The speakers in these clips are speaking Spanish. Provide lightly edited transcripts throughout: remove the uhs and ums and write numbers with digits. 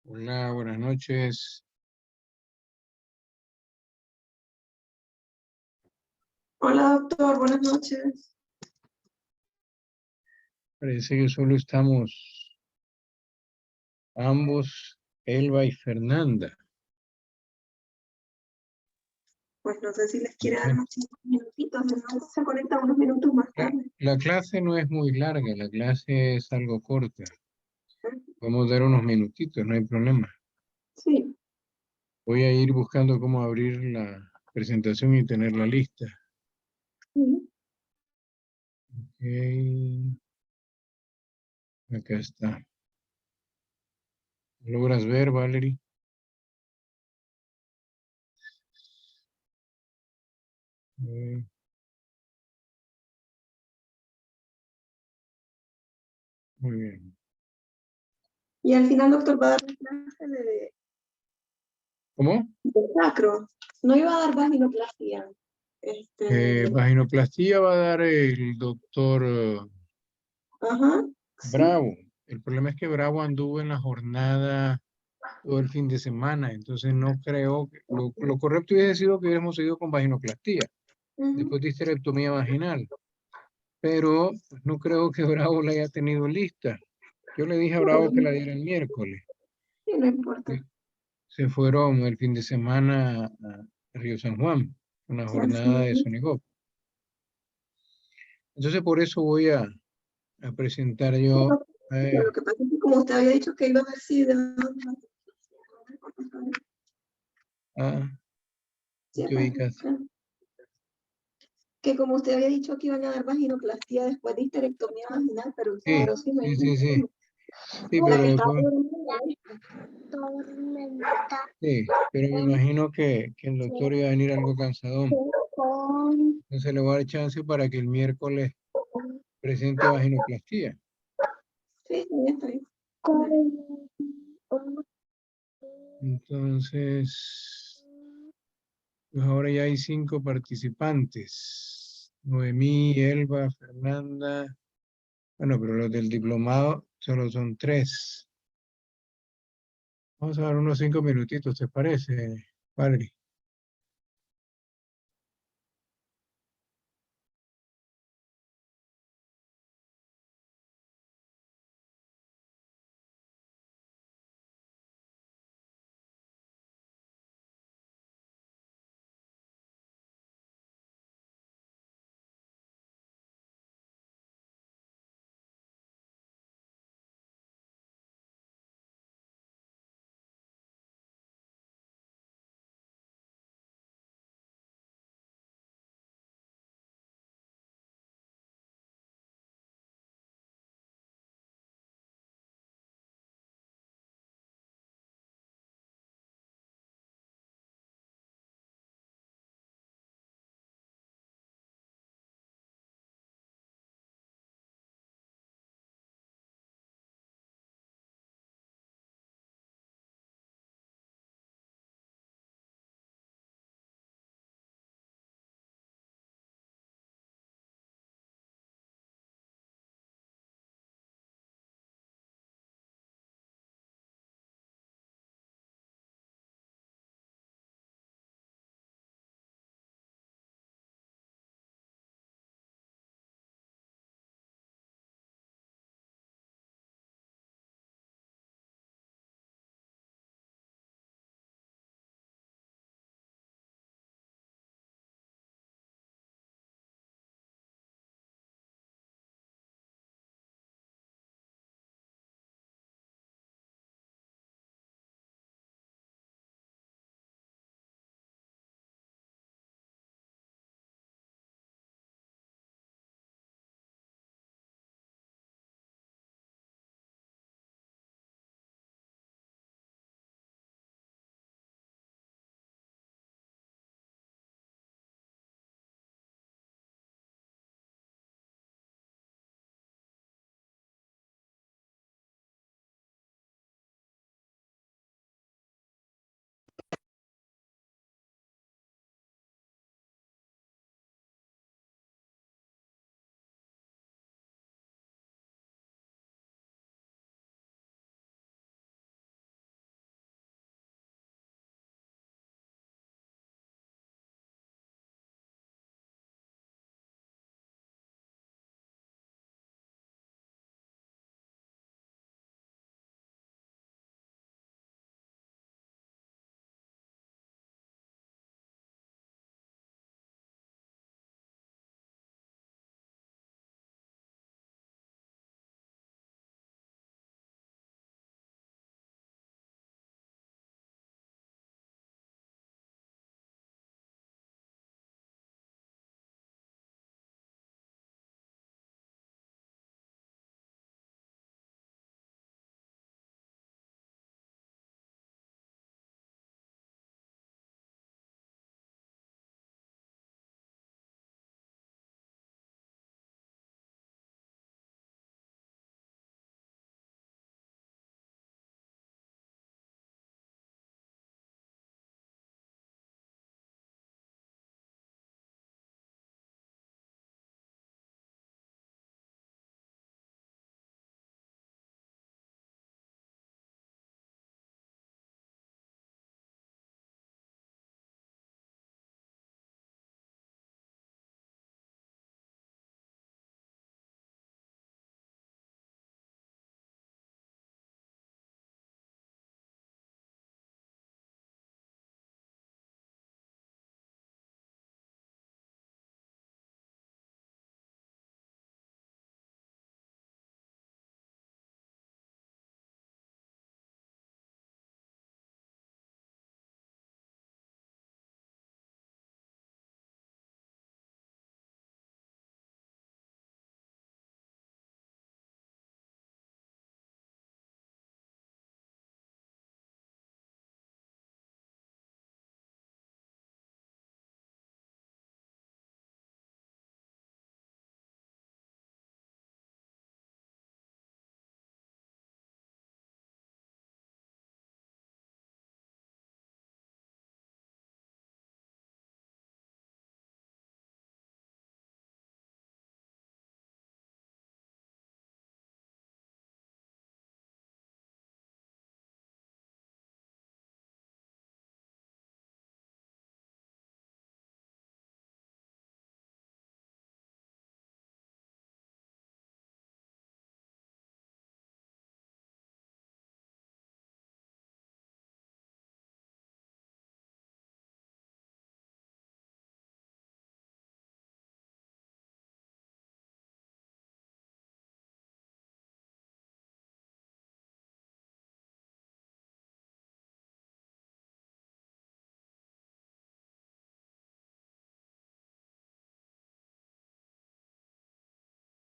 Hola, buenas noches. Hola doctor, buenas noches. Parece que solo estamos ambos, Elba y Fernanda. Pues no sé si les quiere dar Ujú. unos 5 minutitos, entonces se conecta unos minutos más La, tarde. la clase no es muy larga, la clase es algo corta. Podemos dar unos minutitos, no hay problema. Sí. Voy a ir buscando cómo abrir la presentación y tenerla lista. Sí. Ok, acá está. ¿Logras ver, Valerie? Eh, Muy bien. Y al final doctor va a dar una clase ¿Cómo? de sacro. No iba a dar vaginoplastia. Vaginoplastía va a dar el doctor Ajá, sí. Bravo. El problema es que Bravo anduvo en la jornada todo el fin de semana, entonces no creo que lo correcto hubiese sido que hubiéramos seguido con vaginoplastía, Ujú. después de histerectomía vaginal, pero pues, no creo que Bravo la haya tenido lista. Yo le dije a Bravo que la Bueno, diera el miércoles. sí, no importa. que Se fueron el fin de semana a Río San Juan, una jornada de Así. Sonigop. Entonces por eso voy a presentar yo. Lo que pasa es que como usted había dicho que iba a ver si de A, sí, te ubicas. que como usted había dicho que iban a dar vaginoplastia después de histerectomía vaginal, pero Sí, claro, sí me sí, sí, sí. Sí, la pero que estaba después. Sí, pero me imagino que el doctor iba a venir algo cansadón. Entonces le voy a dar chance para que el miércoles presente vaginoplastía. sí, ya está bien. Dale. Entonces, pues ahora ya hay 5 participantes. Noemí, Elba, Fernanda. Bueno, pero los del diplomado solo son 3. Vamos a dar unos 5 minutitos, ¿te parece, Valerie?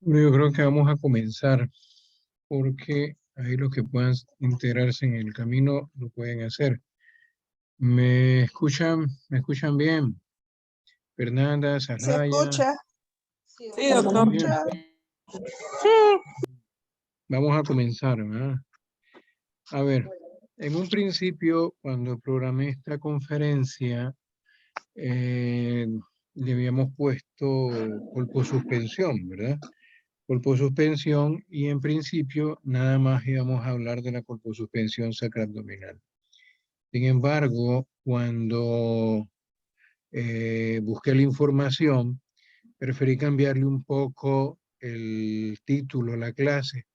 Bueno, yo creo que vamos a comenzar porque ahí los que puedan integrarse en el camino lo pueden hacer. ¿Me escuchan? ¿Me escuchan bien? Fernanda, ¿Se Saraya, escucha? Sí, Sí, doctor. doctor. bien. Vamos a comenzar, ¿verdad? A ver, en un principio, cuando programé esta conferencia, eh, le habíamos puesto colposuspensión, ¿verdad? Colposuspensión, y en principio nada más íbamos a hablar de la colposuspensión sacroabdominal. Sin embargo, cuando busqué la información, preferí cambiarle un poco el título a la clase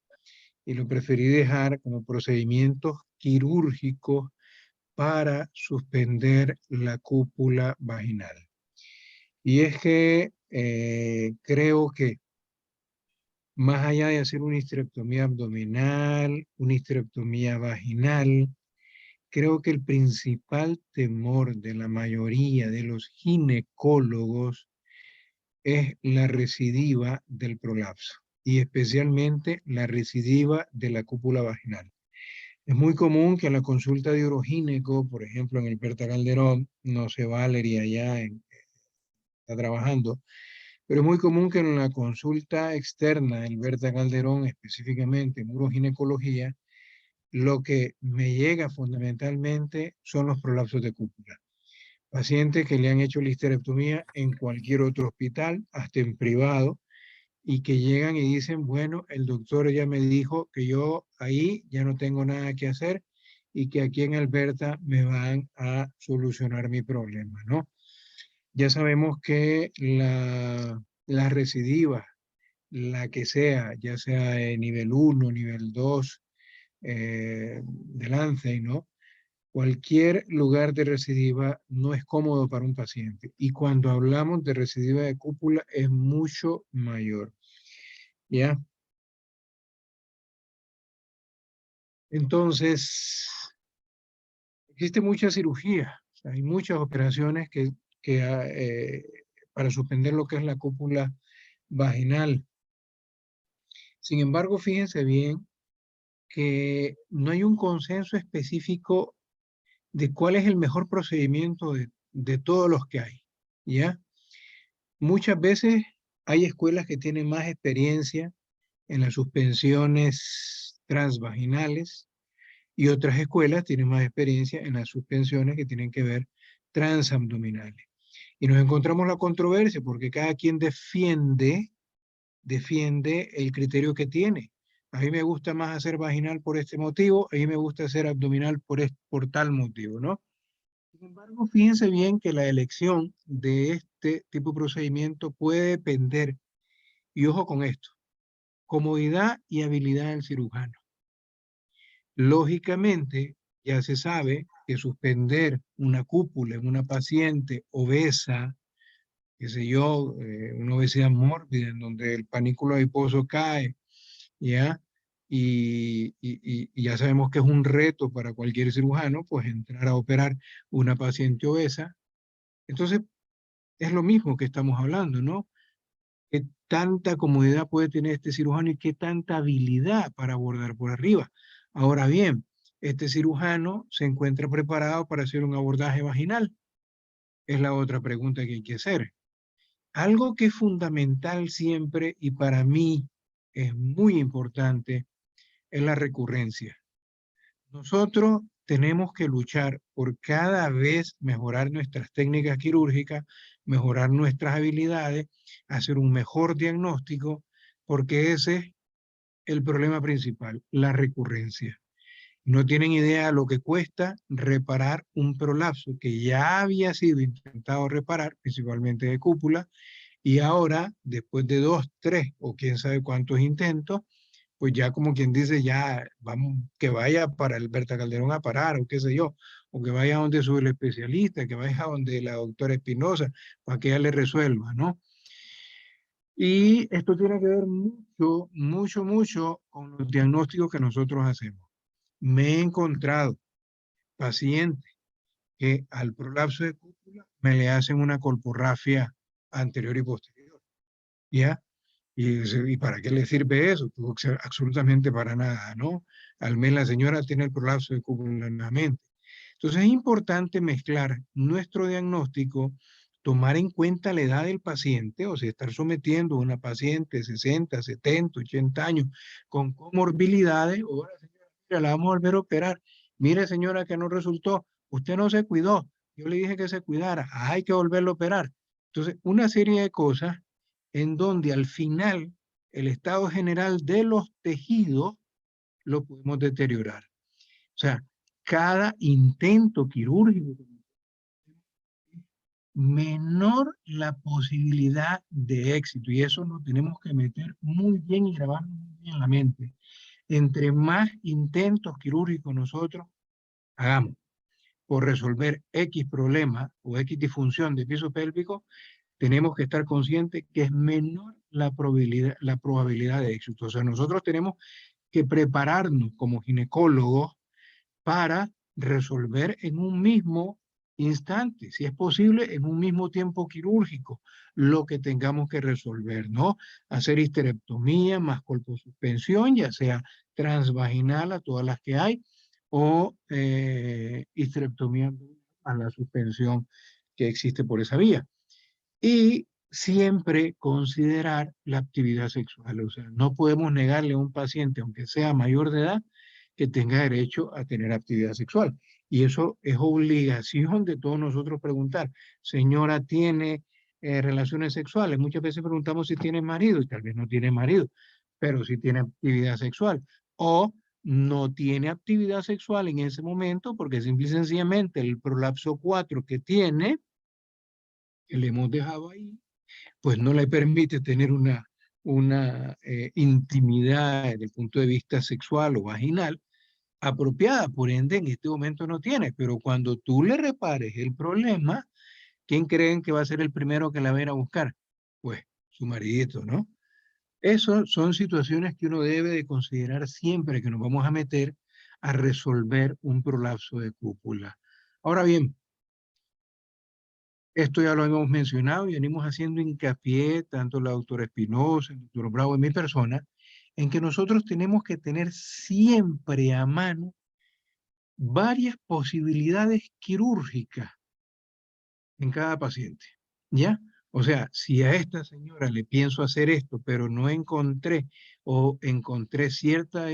y lo preferí dejar como procedimientos quirúrgicos para suspender la cúpula vaginal. Y es que creo que más allá de hacer una histerectomía abdominal, una histerectomía vaginal, creo que el principal temor de la mayoría de los ginecólogos es la recidiva del prolapso y especialmente la recidiva de la cúpula vaginal. Es muy común que en la consulta de urogineco, por ejemplo en el Berta Calderón, no sé Valeria allá está trabajando, pero es muy común que en la consulta externa del Berta Calderón, específicamente en uroginecología, lo que me llega fundamentalmente son los prolapsos de cúpula. Pacientes que le han hecho la histerectomía en cualquier otro hospital, hasta en privado, y que llegan y dicen, bueno, el doctor ya me dijo que yo ahí ya no tengo nada que hacer y que aquí en Alberta me van a solucionar mi problema, ¿no? Ya sabemos que la recidiva, la que sea, ya sea de nivel 1, nivel 2, de Lancet, ¿no? Cualquier lugar de recidiva no es cómodo para un paciente. Y cuando hablamos de recidiva de cúpula es mucho mayor. ¿Ya? Entonces, existe mucha cirugía. O sea, hay muchas operaciones que para suspender lo que es la cúpula vaginal. Sin embargo, fíjense bien que no hay un consenso específico de cuál es el mejor procedimiento de todos los que hay, ¿ya? Muchas veces hay escuelas que tienen más experiencia en las suspensiones transvaginales y otras escuelas tienen más experiencia en las suspensiones que tienen que ver transabdominales. Y nos encontramos la controversia porque cada quien defiende el criterio que tiene. A mí me gusta más hacer vaginal por este motivo, a mí me gusta hacer abdominal por tal motivo, ¿no? Sin embargo, fíjense bien que la elección de este tipo de procedimiento puede depender, y ojo con esto, comodidad y habilidad del cirujano. Lógicamente, ya se sabe que suspender una cúpula en una paciente obesa, qué sé yo, una obesidad mórbida en donde el panículo adiposo cae, ¿ya? Y ya sabemos que es un reto para cualquier cirujano, pues entrar a operar una paciente obesa. Entonces, es lo mismo que estamos hablando, ¿no? ¿Qué tanta comodidad puede tener este cirujano y qué tanta habilidad para abordar por arriba? Ahora bien, este cirujano se encuentra preparado para hacer un abordaje vaginal. Es la otra pregunta que hay que hacer. Algo que es fundamental siempre y para mí es muy importante es la recurrencia. Nosotros tenemos que luchar por cada vez mejorar nuestras técnicas quirúrgicas, mejorar nuestras habilidades, hacer un mejor diagnóstico, porque ese es el problema principal, la recurrencia. No tienen idea lo que cuesta reparar un prolapso que ya había sido intentado reparar, principalmente de cúpula, y ahora, después de 2, 3 o quién sabe cuántos intentos, pues ya como quien dice, ya vamos, que vaya para el Berta Calderón a parar, o qué sé yo, o que vaya donde su especialista, que vaya donde la doctora Espinosa, para que ella le resuelva, ¿no? Y esto tiene que ver mucho con los diagnósticos que nosotros hacemos. Me he encontrado pacientes que al prolapso de cúpula me le hacen una colporrafia anterior y posterior, ¿ya? ¿Y para qué le sirve eso? Pues, absolutamente para nada, ¿no? Al mes la señora tiene el prolapso de cúpula nuevamente. Entonces es importante mezclar nuestro diagnóstico, tomar en cuenta la edad del paciente, o sea, estar sometiendo a una paciente de 60, 70, 80 años con comorbilidades. Ahora, señora, mira, la vamos a volver a operar. Mire, señora, que no resultó. Usted no se cuidó. Yo le dije que se cuidara. Hay que volverlo a operar. Entonces, una serie de cosas en donde al final el estado general de los tejidos lo podemos deteriorar. O sea, cada intento quirúrgico, menor la posibilidad de éxito. Y eso lo tenemos que meter muy bien y grabarlo muy bien en la mente. Entre más intentos quirúrgicos nosotros hagamos por resolver X problema o X disfunción de piso pélvico, tenemos que estar conscientes que es menor la probabilidad de éxito. O sea, nosotros tenemos que prepararnos como ginecólogos para resolver en un mismo instante, si es posible, en un mismo tiempo quirúrgico, lo que tengamos que resolver, ¿no? Hacer histerectomía más colposuspensión, ya sea transvaginal a todas las que hay, o histerectomía a la suspensión que existe por esa vía. Y siempre considerar la actividad sexual. O sea, no podemos negarle a un paciente, aunque sea mayor de edad, que tenga derecho a tener actividad sexual. Y eso es obligación de todos nosotros preguntar. Señora, ¿tiene relaciones sexuales? Muchas veces preguntamos si tiene marido y tal vez no tiene marido, pero si tiene actividad sexual. O no tiene actividad sexual en ese momento porque simple y sencillamente el prolapso 4 que tiene, que le hemos dejado ahí, pues no le permite tener una intimidad desde el punto de vista sexual o vaginal apropiada, por ende en este momento no tiene, pero cuando tú le repares el problema, ¿quién creen que va a ser el primero que la va a ir a buscar? Pues su maridito, ¿no? Eso son situaciones que uno debe de considerar siempre que nos vamos a meter a resolver un prolapso de cúpula. Ahora bien, esto ya lo hemos mencionado y venimos haciendo hincapié, tanto la doctora Espinosa, el doctor Bravo y mi persona, en que nosotros tenemos que tener siempre a mano varias posibilidades quirúrgicas en cada paciente, ¿ya? O sea, si a esta señora le pienso hacer esto, pero no encontré o encontré cierta,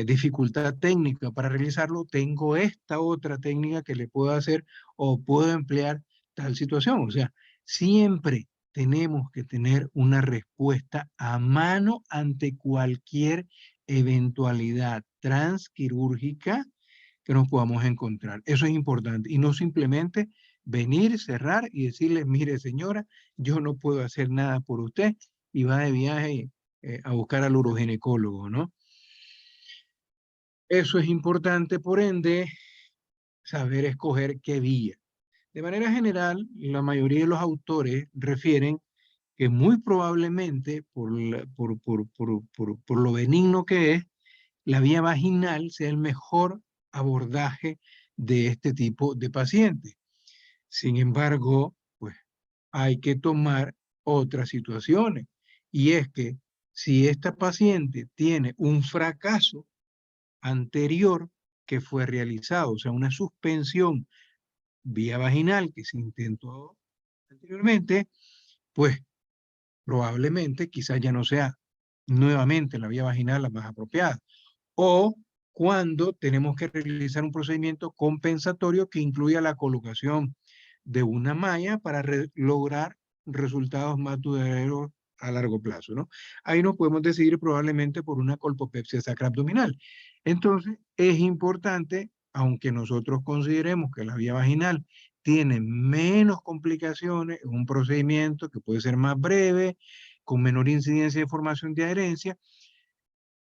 dificultad técnica para realizarlo, tengo esta otra técnica que le puedo hacer o puedo emplear tal situación. O sea, siempre tenemos que tener una respuesta a mano ante cualquier eventualidad transquirúrgica que nos podamos encontrar. Eso es importante. Y no simplemente venir, cerrar y decirle, mire señora, yo no puedo hacer nada por usted y va de viaje a buscar al uroginecólogo, ¿no? Eso es importante, por ende, saber escoger qué vía. De manera general, la mayoría de los autores refieren que muy probablemente, por lo benigno que es, la vía vaginal sea el mejor abordaje de este tipo de pacientes. Sin embargo, pues hay que tomar otras situaciones. Y es que si esta paciente tiene un fracaso anterior que fue realizado, o sea, una suspensión vía vaginal que se intentó anteriormente, pues probablemente quizás ya no sea nuevamente la vía vaginal la más apropiada. O cuando tenemos que realizar un procedimiento compensatorio que incluya la colocación de una malla para lograr resultados más duraderos a largo plazo, ¿no? Ahí nos podemos decidir probablemente por una colpopexia sacroabdominal. Entonces, es importante, aunque nosotros consideremos que la vía vaginal tiene menos complicaciones, es un procedimiento que puede ser más breve, con menor incidencia de formación de adherencia,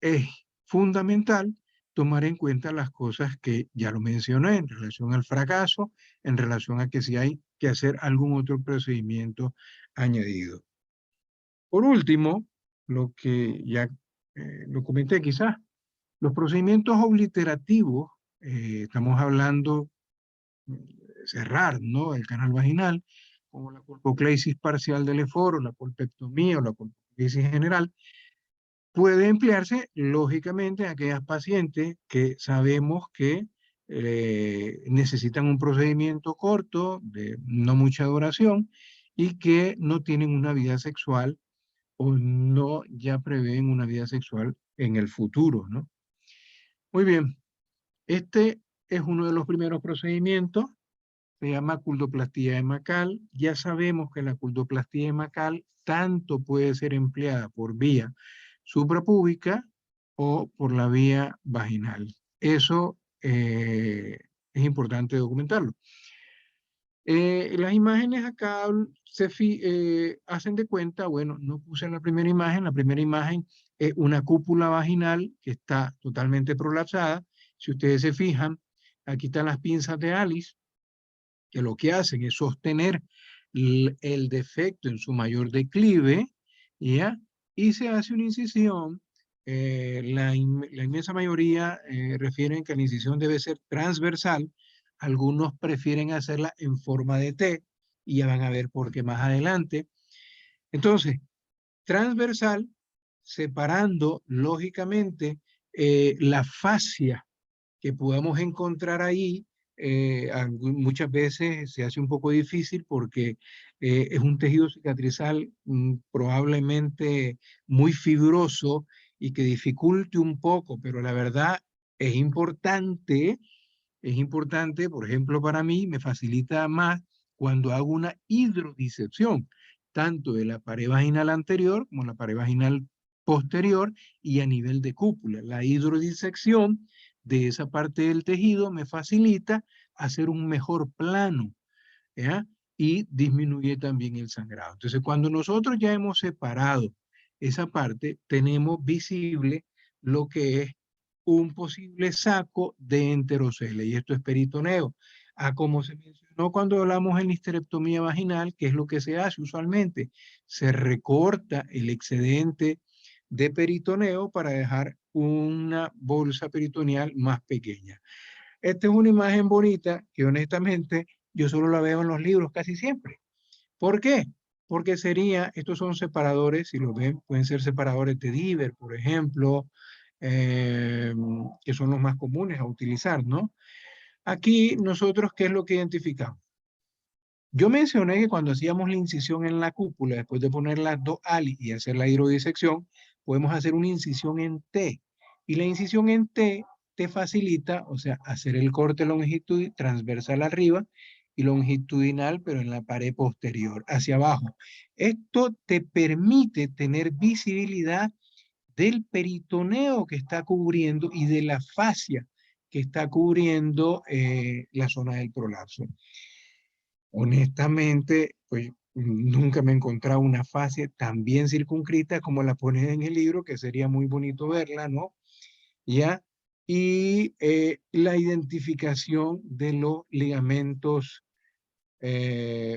es fundamental tomar en cuenta las cosas que ya lo mencioné en relación al fracaso, en relación a que si hay que hacer algún otro procedimiento añadido. Por último, lo que ya lo comenté quizás, los procedimientos obliterativos, estamos hablando de cerrar, ¿no?, el canal vaginal, como la colpocleisis parcial del eforo, la colpectomía o la colpocleisis general, puede emplearse lógicamente en aquellas pacientes que sabemos que necesitan un procedimiento corto, de no mucha duración, y que no tienen una vida sexual o no ya prevén una vida sexual en el futuro, ¿no? Muy bien, este es uno de los primeros procedimientos, se llama cultoplastía hemacal. Ya sabemos que la cultoplastía hemacal tanto puede ser empleada por vía suprapúbica o por la vía vaginal. Eso es importante documentarlo. Las imágenes acá hacen de cuenta, bueno, no puse la primera imagen es una cúpula vaginal que está totalmente prolapsada. Si ustedes se fijan, aquí están las pinzas de Alice, que lo que hacen es sostener el defecto en su mayor declive, ¿ya? Y se hace una incisión. La inmensa mayoría refieren que la incisión debe ser transversal. Algunos prefieren hacerla en forma de T, y ya van a ver por qué más adelante. Entonces, transversal, separando lógicamente la fascia que podamos encontrar ahí. Muchas veces se hace un poco difícil porque es un tejido cicatrizal probablemente muy fibroso y que dificulte un poco, pero la verdad es importante, por ejemplo, para mí me facilita más cuando hago una hidrodisección, tanto de la pared vaginal anterior como la pared vaginal posterior y a nivel de cúpula. La hidrodisección de esa parte del tejido me facilita hacer un mejor plano, ¿ya? Y disminuye también el sangrado. Entonces, cuando nosotros ya hemos separado esa parte, tenemos visible lo que es un posible saco de enterocele, y esto es peritoneo. Como se mencionó cuando hablamos en la histerectomía vaginal, ¿qué es lo que se hace usualmente? Se recorta el excedente de peritoneo para dejar una bolsa peritoneal más pequeña. Esta es una imagen bonita que honestamente yo solo la veo en los libros casi siempre. ¿Por qué? Porque estos son separadores, si lo ven, pueden ser separadores de Diver, por ejemplo, eh, que son los más comunes a utilizar, ¿no? Aquí nosotros, ¿qué es lo que identificamos? Yo mencioné que cuando hacíamos la incisión en la cúpula, después de poner las dos alis y hacer la hidrodisección, podemos hacer una incisión en T. Y la incisión en T te facilita, o sea, hacer el corte longitudinal, transversal arriba y longitudinal, pero en la pared posterior, hacia abajo. Esto te permite tener visibilidad del peritoneo que está cubriendo y de la fascia que está cubriendo la zona del prolapso. Honestamente, pues nunca me he encontrado una fascia tan bien circunscrita como la ponen en el libro, que sería muy bonito verla, ¿no? ¿Ya? Y la identificación de los ligamentos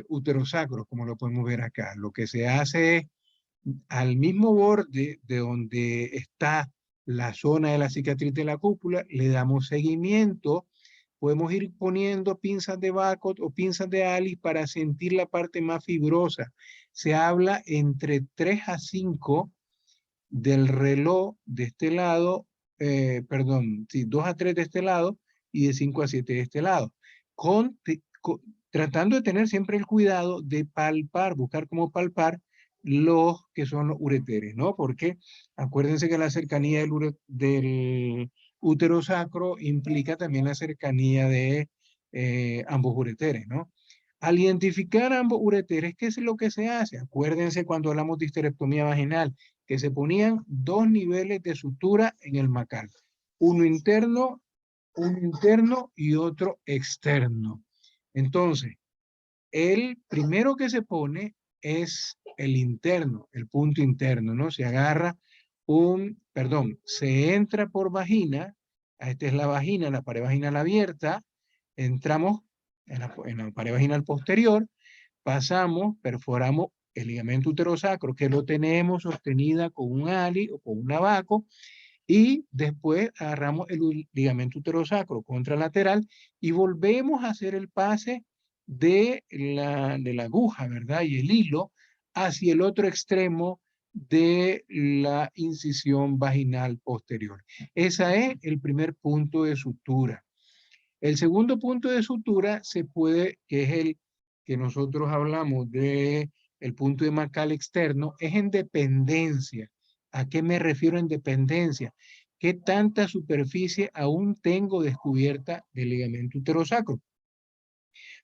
uterosacros, como lo podemos ver acá. Lo que se hace es, al mismo borde de donde está la zona de la cicatriz de la cúpula, le damos seguimiento. Podemos ir poniendo pinzas de Bacot o pinzas de Alice para sentir la parte más fibrosa. Se habla entre 3 a 5 del reloj de este lado, perdón, sí, 2 a 3 de este lado y de 5 a 7 de este lado. Tratando de tener siempre el cuidado de palpar, buscar cómo palpar los que son los ureteres, ¿no? Porque acuérdense que la cercanía del útero sacro implica también la cercanía de ambos ureteres, ¿no? Al identificar ambos ureteres, ¿qué es lo que se hace? Acuérdense cuando hablamos de histerectomía vaginal, que se ponían dos niveles de sutura en el macal, uno interno y otro externo. Entonces, el primero que se pone es el interno, el punto interno, ¿no? Se agarra se entra por vagina, esta es la vagina, la pared vaginal abierta, entramos en la pared vaginal posterior, pasamos, perforamos el ligamento uterosacro, que lo tenemos sostenida con un ali o con un abaco, y después agarramos el ligamento uterosacro contralateral y volvemos a hacer el pase de la aguja, ¿verdad? Y el hilo hacia el otro extremo de la incisión vaginal posterior. Ese es el primer punto de sutura. El segundo punto de sutura que es el que nosotros hablamos de el punto de Macal externo, es en dependencia. ¿A qué me refiero en dependencia? ¿Qué tanta superficie aún tengo descubierta del ligamento uterosacro?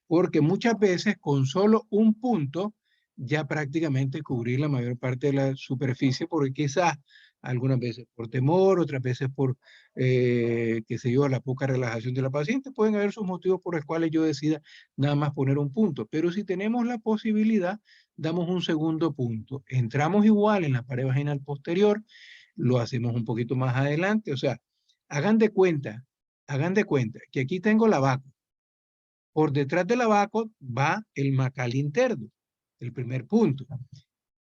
Porque muchas veces con solo un punto ya prácticamente cubrir la mayor parte de la superficie, porque quizás algunas veces por temor, otras veces por, qué sé yo, la poca relajación de la paciente, pueden haber sus motivos por los cuales yo decida nada más poner un punto. Pero si tenemos la posibilidad, damos un segundo punto. Entramos igual en la pared vaginal posterior, lo hacemos un poquito más adelante, o sea, hagan de cuenta que aquí tengo la vaca. Por detrás del abaco va el macal interno, el primer punto.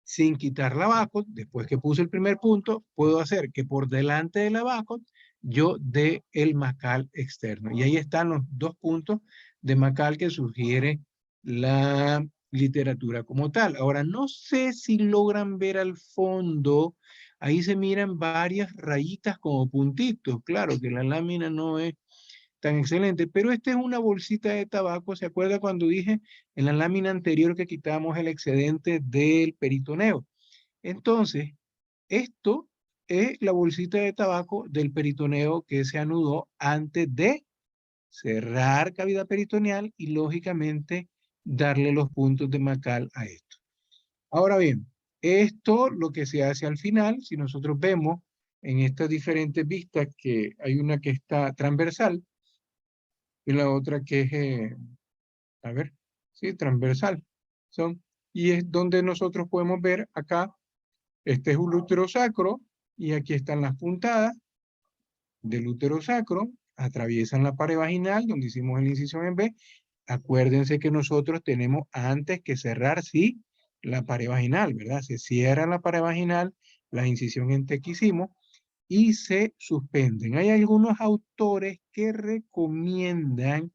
Sin quitar la abaco, después que puse el primer punto, puedo hacer que por delante del abaco yo dé el macal externo. Y ahí están los dos puntos de macal que sugiere la literatura como tal. Ahora, no sé si logran ver al fondo, ahí se miran varias rayitas como puntitos. Claro que la lámina no es tan excelente, pero esta es una bolsita de tabaco. ¿Se acuerda cuando dije en la lámina anterior que quitamos el excedente del peritoneo? Entonces, esto es la bolsita de tabaco del peritoneo que se anudó antes de cerrar cavidad peritoneal y lógicamente darle los puntos de Macal a esto. Ahora bien, esto lo que se hace al final, si nosotros vemos en estas diferentes vistas que hay una que está transversal, y la otra que es, a ver, sí, transversal. Son, y es donde nosotros podemos ver acá, este es un útero sacro, y aquí están las puntadas del útero sacro, atraviesan la pared vaginal, donde hicimos la incisión en B. Acuérdense que nosotros tenemos antes que cerrar, sí, la pared vaginal, ¿verdad? Se cierra la pared vaginal, la incisión en T que hicimos, y se suspenden. Hay algunos autores que recomiendan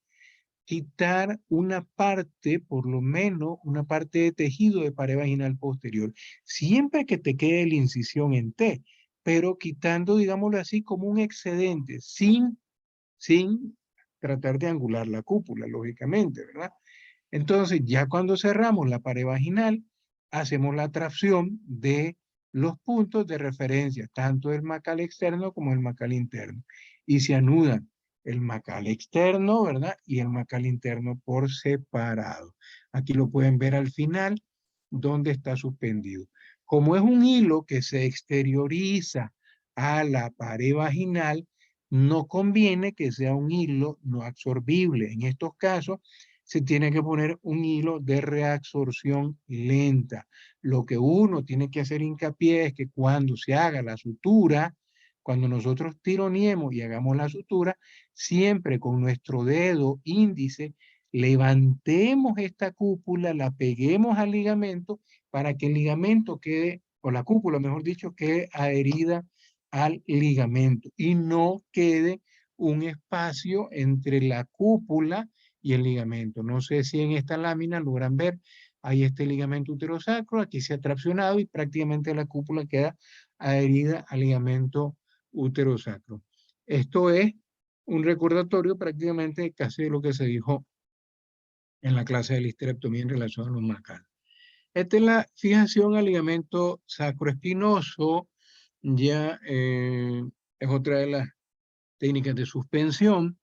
quitar una parte, por lo menos una parte de tejido de pared vaginal posterior, siempre que te quede la incisión en T, pero quitando, digámoslo así, como un excedente, sin tratar de angular la cúpula, lógicamente, ¿verdad? Entonces, ya cuando cerramos la pared vaginal, hacemos la tracción de los puntos de referencia, tanto del macal externo como el macal interno, y se anudan el macal externo, ¿verdad? Y el macal interno por separado. Aquí lo pueden ver al final, donde está suspendido. Como es un hilo que se exterioriza a la pared vaginal, no conviene que sea un hilo no absorbible. En estos casos, se tiene que poner un hilo de reabsorción lenta. Lo que uno tiene que hacer hincapié es que cuando se haga la sutura, cuando nosotros tironiemos y hagamos la sutura, siempre con nuestro dedo índice levantemos esta cúpula, la peguemos al ligamento para que el ligamento quede, o la cúpula, mejor dicho, quede adherida al ligamento y no quede un espacio entre la cúpula y el ligamento. No sé si en esta lámina logran ver, ahí está el ligamento uterosacro, aquí se ha traccionado y prácticamente la cúpula queda adherida al ligamento uterosacro. Esto es un recordatorio prácticamente casi de lo que se dijo en la clase de la histerectomía en relación a los macales. Esta es la fijación al ligamento sacroespinoso, ya es otra de las técnicas de suspensión.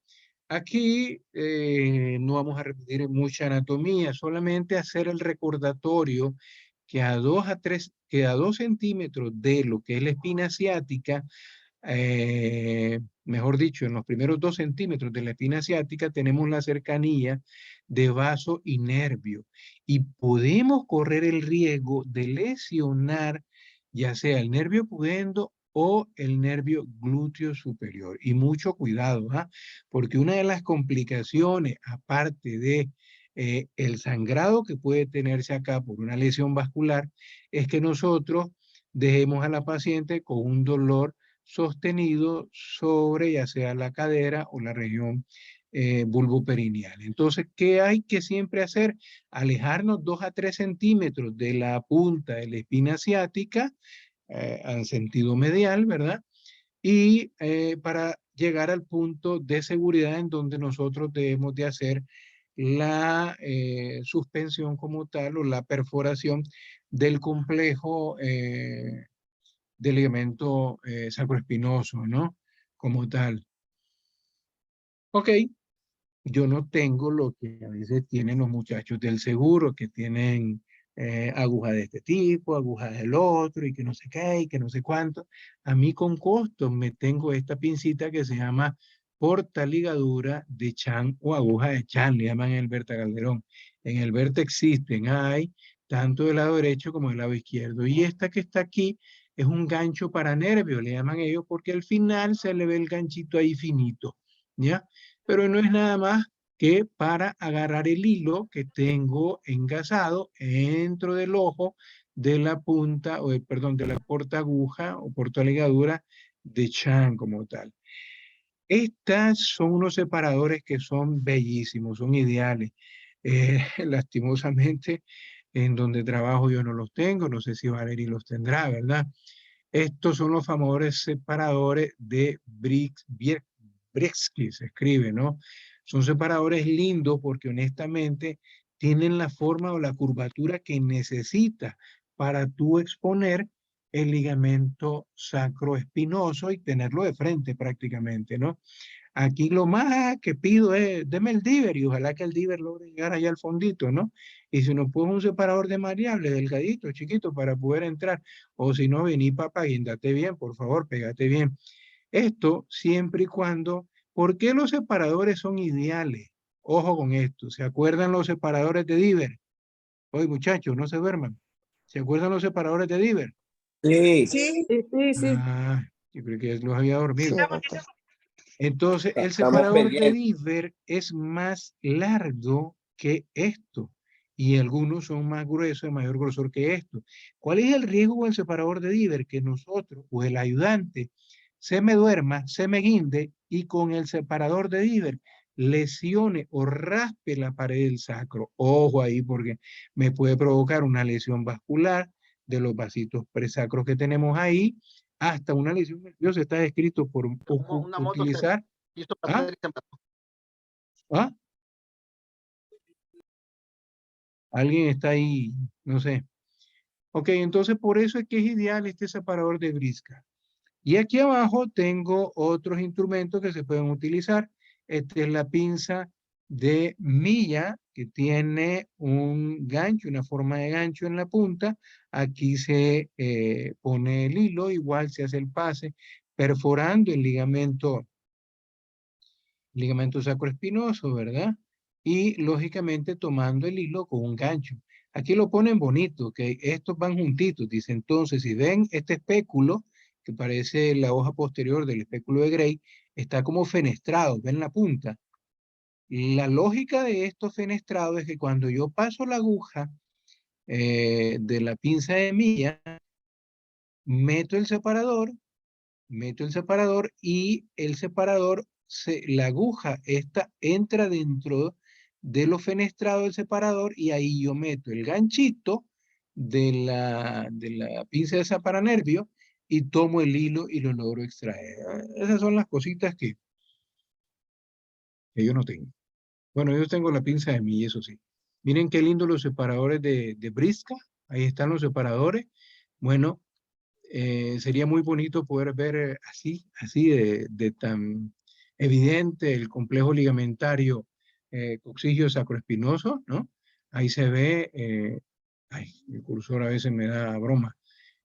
Aquí no vamos a repetir mucha anatomía, solamente hacer el recordatorio que a 2 centímetros de lo que es la espina ciática, mejor dicho, en los primeros 2 centímetros de la espina asiática tenemos la cercanía de vaso y nervio y podemos correr el riesgo de lesionar ya sea el nervio pudendo o el nervio glúteo superior. Y mucho cuidado, ¿ah? Porque una de las complicaciones, aparte de el sangrado que puede tenerse acá por una lesión vascular, es que nosotros dejemos a la paciente con un dolor sostenido sobre ya sea la cadera o la región bulbo perineal. Entonces, ¿qué hay que siempre hacer? Alejarnos 2 a 3 centímetros de la punta de la espina ciática, en sentido medial, ¿verdad? Y para llegar al punto de seguridad en donde nosotros debemos de hacer la suspensión como tal o la perforación del complejo del ligamento sacroespinoso, ¿no? Como tal. Ok, yo no tengo lo que a veces tienen los muchachos del seguro, que tienen aguja de este tipo, aguja del otro, y que no sé qué, y que no sé cuánto. A mí con costo me tengo esta pincita que se llama portaligadura de Chan o aguja de Chan, le llaman en el Berta Calderón. En el Berta existen, hay tanto del lado derecho como del lado izquierdo. Y esta que está aquí es un gancho para nervio, le llaman ellos, porque al final se le ve el ganchito ahí finito, ¿ya? Pero no es nada más que para agarrar el hilo que tengo engasado dentro del ojo de la punta, perdón, de la portaguja o portaligadura de Chan como tal. Estas son unos separadores que son bellísimos, son ideales. Lastimosamente, en donde trabajo yo no los tengo, no sé si Valerie los tendrá, ¿verdad? Estos son los famosos separadores de Brixky, se escribe, ¿no? Son separadores lindos porque honestamente tienen la forma o la curvatura que necesita para tú exponer el ligamento sacroespinoso y tenerlo de frente prácticamente, ¿no? Aquí lo más que pido es, deme el diver y ojalá que el diver logre llegar allá al fondito, ¿no? Y si nos puso un separador de variables, delgadito, chiquito, para poder entrar. O si no, vení papá, guíndate bien, por favor, pégate bien. Esto siempre y cuando, ¿por qué los separadores son ideales? Ojo con esto, ¿se acuerdan los separadores de diver? Oye, muchachos, no se duerman. ¿Se acuerdan los separadores de diver? Sí, Sí, sí. Ah, yo creo que los había dormido. Sí. Entonces, el Estamos separador de pendientes. Diver es más largo que esto y algunos son más gruesos, de mayor grosor que esto. ¿Cuál es el riesgo con el separador de Diver? Que nosotros o el ayudante se me duerma, se me guinde y con el separador de Diver lesione o raspe la pared del sacro. Ojo ahí porque me puede provocar una lesión vascular de los vasitos presacros que tenemos ahí hasta una lesión nerviosa. Está descrito por Una moto utilizar. y esto ¿Ah? ¿Ah? Alguien está ahí, no sé. Ok, entonces por eso es que es ideal este separador de brisca. Y aquí abajo tengo otros instrumentos que se pueden utilizar. Esta es la pinza de milla que tiene un gancho, una forma de gancho en la punta. Aquí se pone el hilo, igual se hace el pase, perforando el ligamento sacroespinoso, ¿verdad? Y lógicamente tomando el hilo con un gancho. Aquí lo ponen bonito, que estos van juntitos. Dice entonces, si ven este espéculo, que parece la hoja posterior del espéculo de Gray, está como fenestrado, ven la punta. La lógica de estos fenestrados es que cuando yo paso la aguja de la pinza de milla, meto el separador, y el separador, la aguja esta entra dentro de lo fenestrado del separador y ahí yo meto el ganchito de la pinza de zaparanervio y tomo el hilo y lo logro extraer. Esas son las cositas que yo no tengo. Bueno, yo tengo la pinza de mí, eso sí. Miren qué lindo los separadores de brisca. Ahí están los separadores. Bueno, sería muy bonito poder ver así de tan evidente el complejo ligamentario coxigio sacroespinoso, ¿no? Ahí se ve, ay, el cursor a veces me da broma.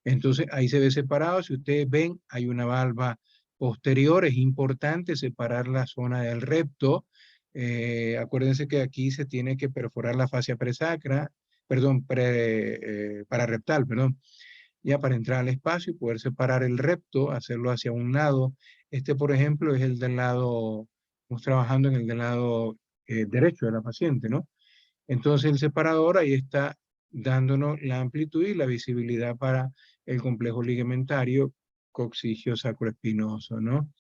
Entonces ahí se ve separado. Si ustedes ven, hay una valva posterior. Es importante separar la zona del recto. Acuérdense que aquí se tiene que perforar la fascia presacra, perdón, pararrectal, perdón, ya para entrar al espacio y poder separar el recto, hacerlo hacia un lado. Este, por ejemplo, es el del lado, estamos trabajando en el del lado derecho de la paciente, ¿no? Entonces el separador ahí está dándonos la amplitud y la visibilidad para el complejo ligamentario coxigio sacroespinoso, ¿no?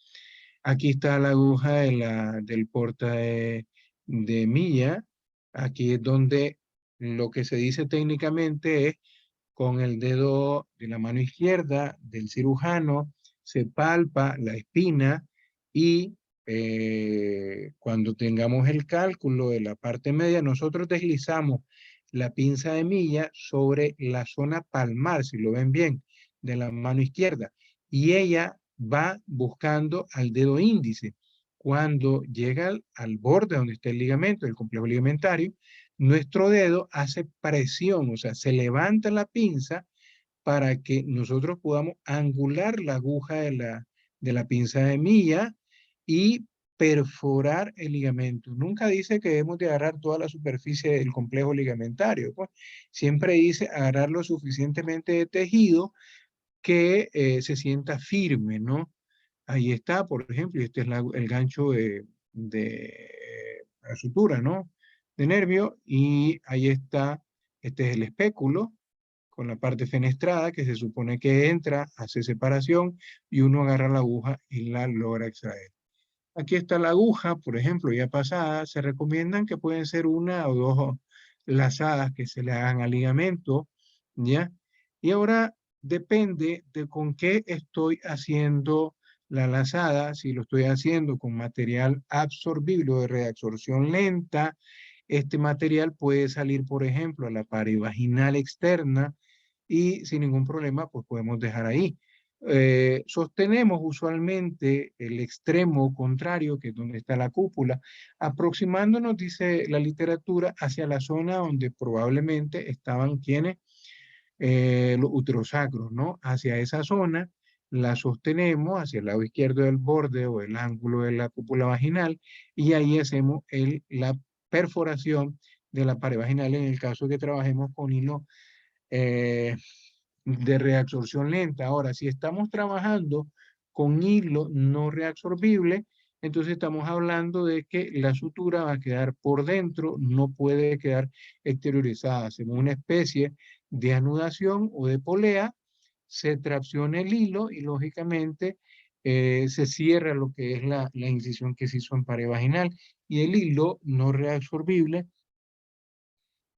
Aquí está la aguja del porta de milla. Aquí es donde lo que se dice técnicamente es con el dedo de la mano izquierda del cirujano se palpa la espina y cuando tengamos el cálculo de la parte media, nosotros deslizamos la pinza de milla sobre la zona palmar, si lo ven bien, de la mano izquierda. Y ella va buscando al dedo índice. Cuando llega al borde donde está el ligamento, el complejo ligamentario, nuestro dedo hace presión, o sea, se levanta la pinza para que nosotros podamos angular la aguja de la pinza de milla y perforar el ligamento. Nunca dice que debemos de agarrar toda la superficie del complejo ligamentario, pues. Siempre dice agarrar lo suficientemente de tejido que se sienta firme, ¿no? Ahí está, por ejemplo, y este es el gancho de la sutura, ¿no? De nervio, y ahí está, este es el espéculo, con la parte fenestrada que se supone que entra, hace separación, y uno agarra la aguja y la logra extraer. Aquí está la aguja, por ejemplo, ya pasada, se recomiendan que pueden ser una o dos lazadas que se le hagan al ligamento, ¿ya? Y ahora depende de con qué estoy haciendo la lazada, si lo estoy haciendo con material absorbible o de reabsorción lenta, este material puede salir, por ejemplo, a la pared vaginal externa y sin ningún problema, pues podemos dejar ahí. Sostenemos usualmente el extremo contrario, que es donde está la cúpula, aproximándonos, dice la literatura, hacia la zona donde probablemente estaban quienes, los uterosacros, ¿no? Hacia esa zona la sostenemos hacia el lado izquierdo del borde o el ángulo de la cúpula vaginal y ahí hacemos la perforación de la pared vaginal en el caso que trabajemos con hilo eh, de reabsorción lenta. Ahora, si estamos trabajando con hilo no reabsorbible, entonces estamos hablando de que la sutura va a quedar por dentro, no puede quedar exteriorizada. Hacemos una especie de anudación o de polea, se tracciona el hilo y lógicamente se cierra lo que es la incisión que se hizo en pared vaginal y el hilo no reabsorbible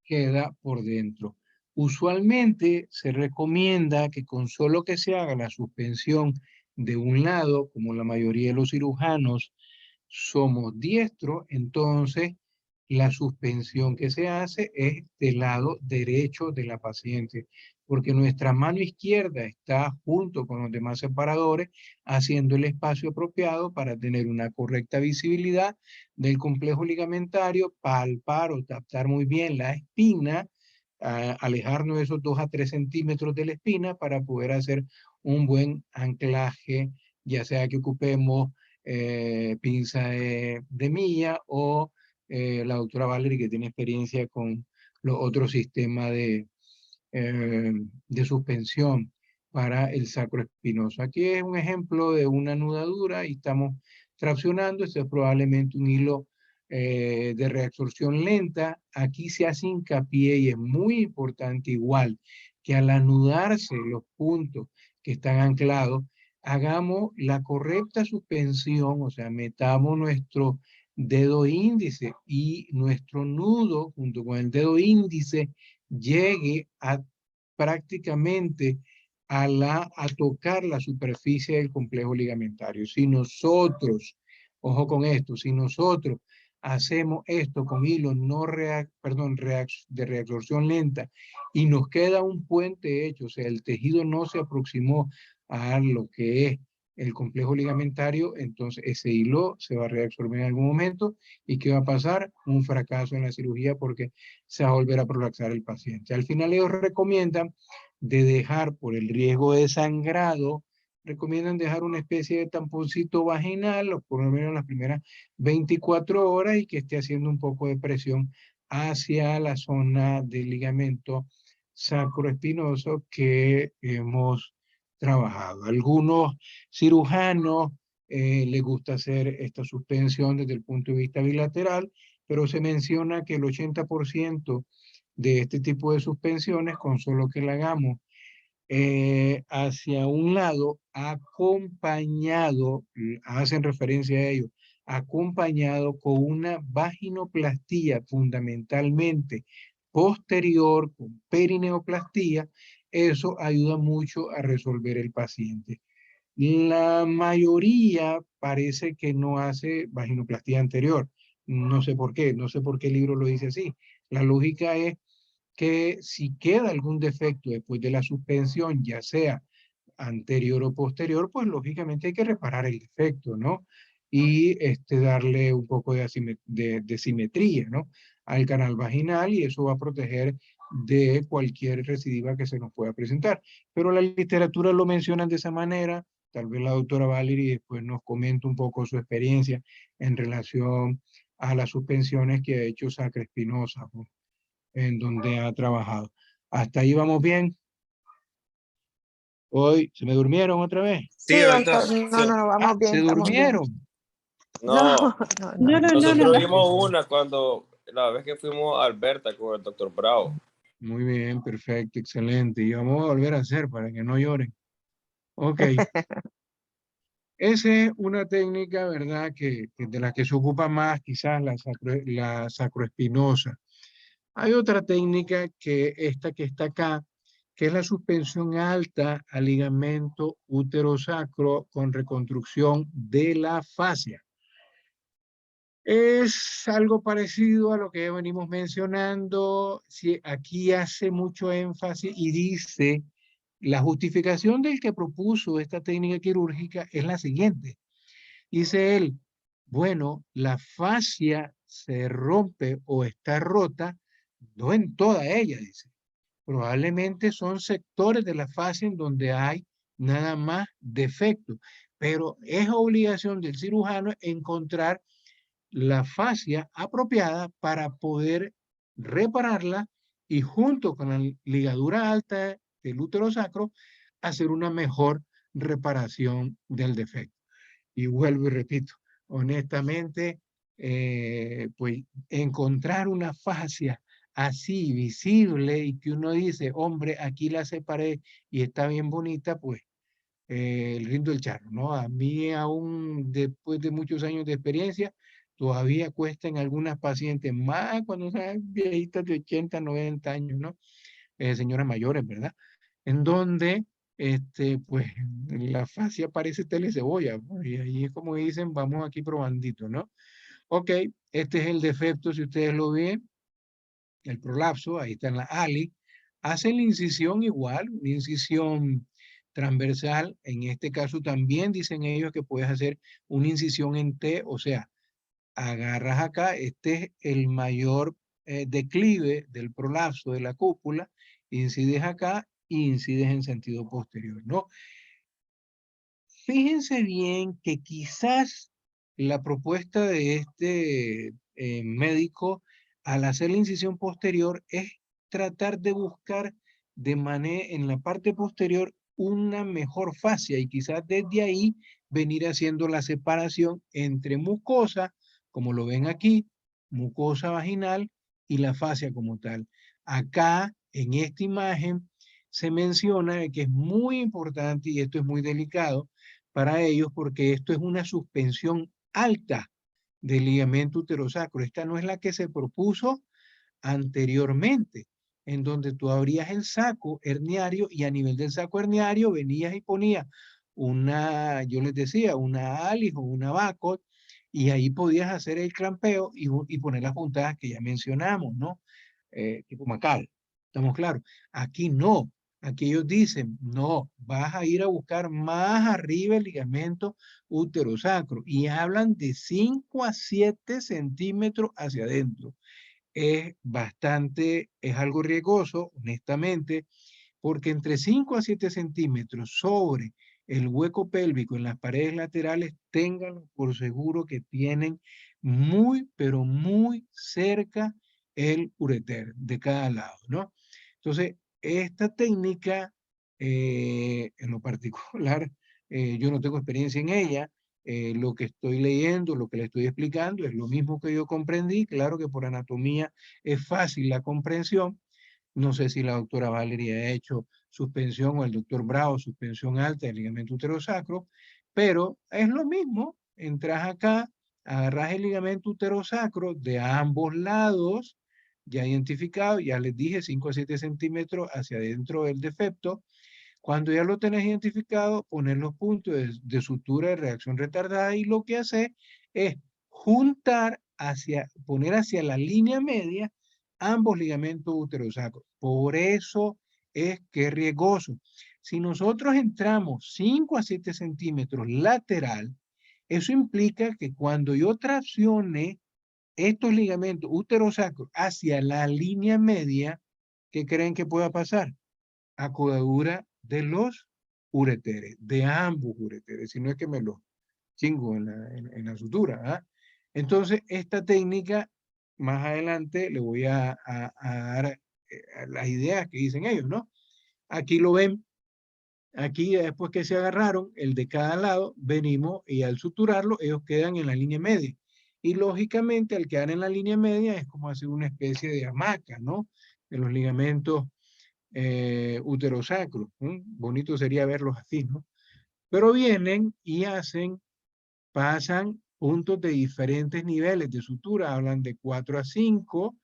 queda por dentro. Usualmente se recomienda que con solo que se haga la suspensión de un lado, como la mayoría de los cirujanos somos diestros, entonces la suspensión que se hace es del lado derecho de la paciente, porque nuestra mano izquierda está junto con los demás separadores, haciendo el espacio apropiado para tener una correcta visibilidad del complejo ligamentario, palpar o captar muy bien la espina, alejarnos de esos 2 a 3 centímetros de la espina para poder hacer un buen anclaje, ya sea que ocupemos pinza de milla o la doctora Valerie que tiene experiencia con los otros sistemas de suspensión para el sacro espinoso. Aquí es un ejemplo de una anudadura y estamos traccionando. Este es probablemente un hilo de reabsorción lenta. Aquí se hace hincapié y es muy importante igual que al anudarse los puntos que están anclados, hagamos la correcta suspensión, o sea, metamos nuestro dedo índice y nuestro nudo junto con el dedo índice llegue a prácticamente a tocar la superficie del complejo ligamentario. Si nosotros, ojo con esto, si nosotros hacemos esto con hilo no de reabsorción lenta y nos queda un puente hecho, o sea, el tejido no se aproximó a lo que es el complejo ligamentario, entonces ese hilo se va a reabsorber en algún momento y ¿qué va a pasar? Un fracaso en la cirugía porque se va a volver a prolaxar el paciente. Al final ellos recomiendan de dejar por el riesgo de sangrado, recomiendan dejar una especie de tamponcito vaginal, o por lo menos las primeras 24 horas y que esté haciendo un poco de presión hacia la zona del ligamento sacroespinoso que hemos trabajado. Algunos cirujanos les gusta hacer esta suspensión desde el punto de vista bilateral, pero se menciona que el 80% de este tipo de suspensiones, con solo que la hagamos hacia un lado, acompañado, hacen referencia a ello, acompañado con una vaginoplastía fundamentalmente posterior, con perineoplastía, eso ayuda mucho a resolver el paciente. La mayoría parece que no hace vaginoplastía anterior. No sé por qué, no sé por qué el libro lo dice así. La lógica es que si queda algún defecto después de la suspensión, ya sea anterior o posterior, pues lógicamente hay que reparar el defecto, ¿no? Y darle un poco de simetría, ¿no? Al canal vaginal y eso va a proteger de cualquier recidiva que se nos pueda presentar. Pero la literatura lo mencionan de esa manera. Tal vez la doctora Valerie después nos comenta un poco su experiencia en relación a las suspensiones que ha hecho Sacra Espinosa, ¿no? En donde ha trabajado. Hasta ahí vamos bien. Hoy se me durmieron otra vez. Sí, Sí, doctor. doctor. No, no, Ah, vamos bien, se estamos bien. durmieron. No, No, no. No, no, no, nosotros no. vimos una cuando la vez que fuimos a Alberta con el doctor Bravo. Muy bien, perfecto, excelente. Y vamos a volver a hacer para que no lloren. Ok. Esa es una técnica, ¿verdad? Que de la que se ocupa más quizás la sacroespinosa. Hay otra técnica que esta que está acá, que es la suspensión alta al ligamento útero-sacro con reconstrucción de la fascia. Es algo parecido a lo que venimos mencionando. Si aquí hace mucho énfasis y dice, la justificación del que propuso esta técnica quirúrgica es la siguiente. Dice él, bueno, la fascia se rompe o está rota, no en toda ella, dice. Probablemente son sectores de la fascia en donde hay nada más defectos, pero es obligación del cirujano encontrar la fascia apropiada para poder repararla y junto con la ligadura alta del útero sacro hacer una mejor reparación del defecto. Y vuelvo y repito, honestamente, pues encontrar una fascia así visible y que uno dice, hombre, aquí la separé y está bien bonita, pues el rindo el charro, ¿no? A mí aún después de muchos años de experiencia, todavía cuesta en algunas pacientes, más cuando son viejitas de 80, 90 años, ¿no? Señoras mayores, ¿verdad? En donde, pues, la fascia parece tele cebolla, ¿no? Y ahí es como dicen, vamos aquí probandito, ¿no? Ok, este es el defecto, si ustedes lo ven, el prolapso, ahí está en la ALI, hacen la incisión igual, una incisión transversal, en este caso también dicen ellos que puedes hacer una incisión en T, o sea, agarras acá, este es el mayor declive del prolapso de la cúpula, incides acá e incides en sentido posterior, ¿no? Fíjense bien que quizás la propuesta de este médico al hacer la incisión posterior es tratar de buscar de manera en la parte posterior una mejor fascia y quizás desde ahí venir haciendo la separación entre mucosa, como lo ven aquí, mucosa vaginal y la fascia como tal. Acá en esta imagen se menciona que es muy importante y esto es muy delicado para ellos porque esto es una suspensión alta del ligamento uterosacro. Esta no es la que se propuso anteriormente, en donde tú abrías el saco herniario y a nivel del saco herniario venías y ponías una, yo les decía, una ALIS o una VACOT y ahí podías hacer el clampeo y poner las puntadas que ya mencionamos, ¿no? Tipo Macal, ¿estamos claros? Aquí no. Aquí ellos dicen, no, vas a ir a buscar más arriba el ligamento uterosacro y hablan de 5 a 7 centímetros hacia adentro. Es bastante, es algo riesgoso, honestamente, porque entre 5 a 7 centímetros sobre el hueco pélvico en las paredes laterales, ténganlo por seguro que tienen muy, pero muy cerca el ureter de cada lado, ¿no? Entonces, esta técnica, en lo particular, yo no tengo experiencia en ella, lo que estoy leyendo, lo que le estoy explicando es lo mismo que yo comprendí, claro que por anatomía es fácil la comprensión, no sé si la doctora Valeria ha hecho suspensión, o el doctor Bravo, suspensión alta del ligamento uterosacro, pero es lo mismo. Entras acá, agarras el ligamento uterosacro de ambos lados, ya identificado, ya les dije 5 a 7 centímetros hacia adentro del defecto. Cuando ya lo tenés identificado, poner los puntos de sutura de reacción retardada, y lo que hace es juntar poner hacia la línea media ambos ligamentos uterosacros. Por eso es que es riesgoso. Si nosotros entramos 5 a 7 centímetros lateral, eso implica que cuando yo traccione estos ligamentos uterosacros hacia la línea media, ¿qué creen que pueda pasar? Acodadura de los ureteres, de ambos ureteres, si no es que me los chingo en la sutura. ¿Ah? Entonces, esta técnica, más adelante le voy a dar las ideas que dicen ellos, ¿no? Aquí lo ven. Aquí, después que se agarraron, el de cada lado, venimos y al suturarlo, ellos quedan en la línea media. Y lógicamente, al quedar en la línea media, es como hacer una especie de hamaca, ¿no? De los ligamentos uterosacros. Bonito sería verlos así, ¿no? Pero vienen y pasan puntos de diferentes niveles de sutura. Hablan de 4 a 5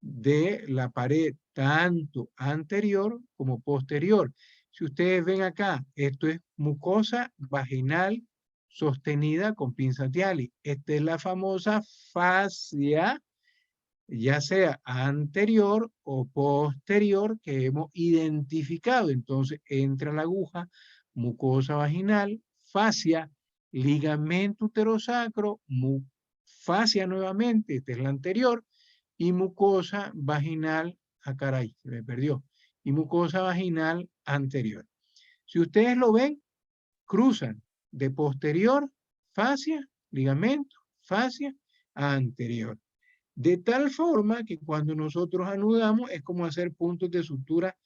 de la pared, tanto anterior como posterior. Si ustedes ven acá, esto es mucosa vaginal sostenida con pinza Tiali. Esta es la famosa fascia, ya sea anterior o posterior, que hemos identificado. Entonces entra la aguja, mucosa vaginal, fascia, ligamento uterosacro, fascia nuevamente, esta es la anterior, y mucosa vaginal, caray, se me perdió, y mucosa vaginal anterior. Si ustedes lo ven, cruzan de posterior, fascia, ligamento, fascia, anterior. De tal forma que cuando nosotros anudamos es como hacer puntos de sutura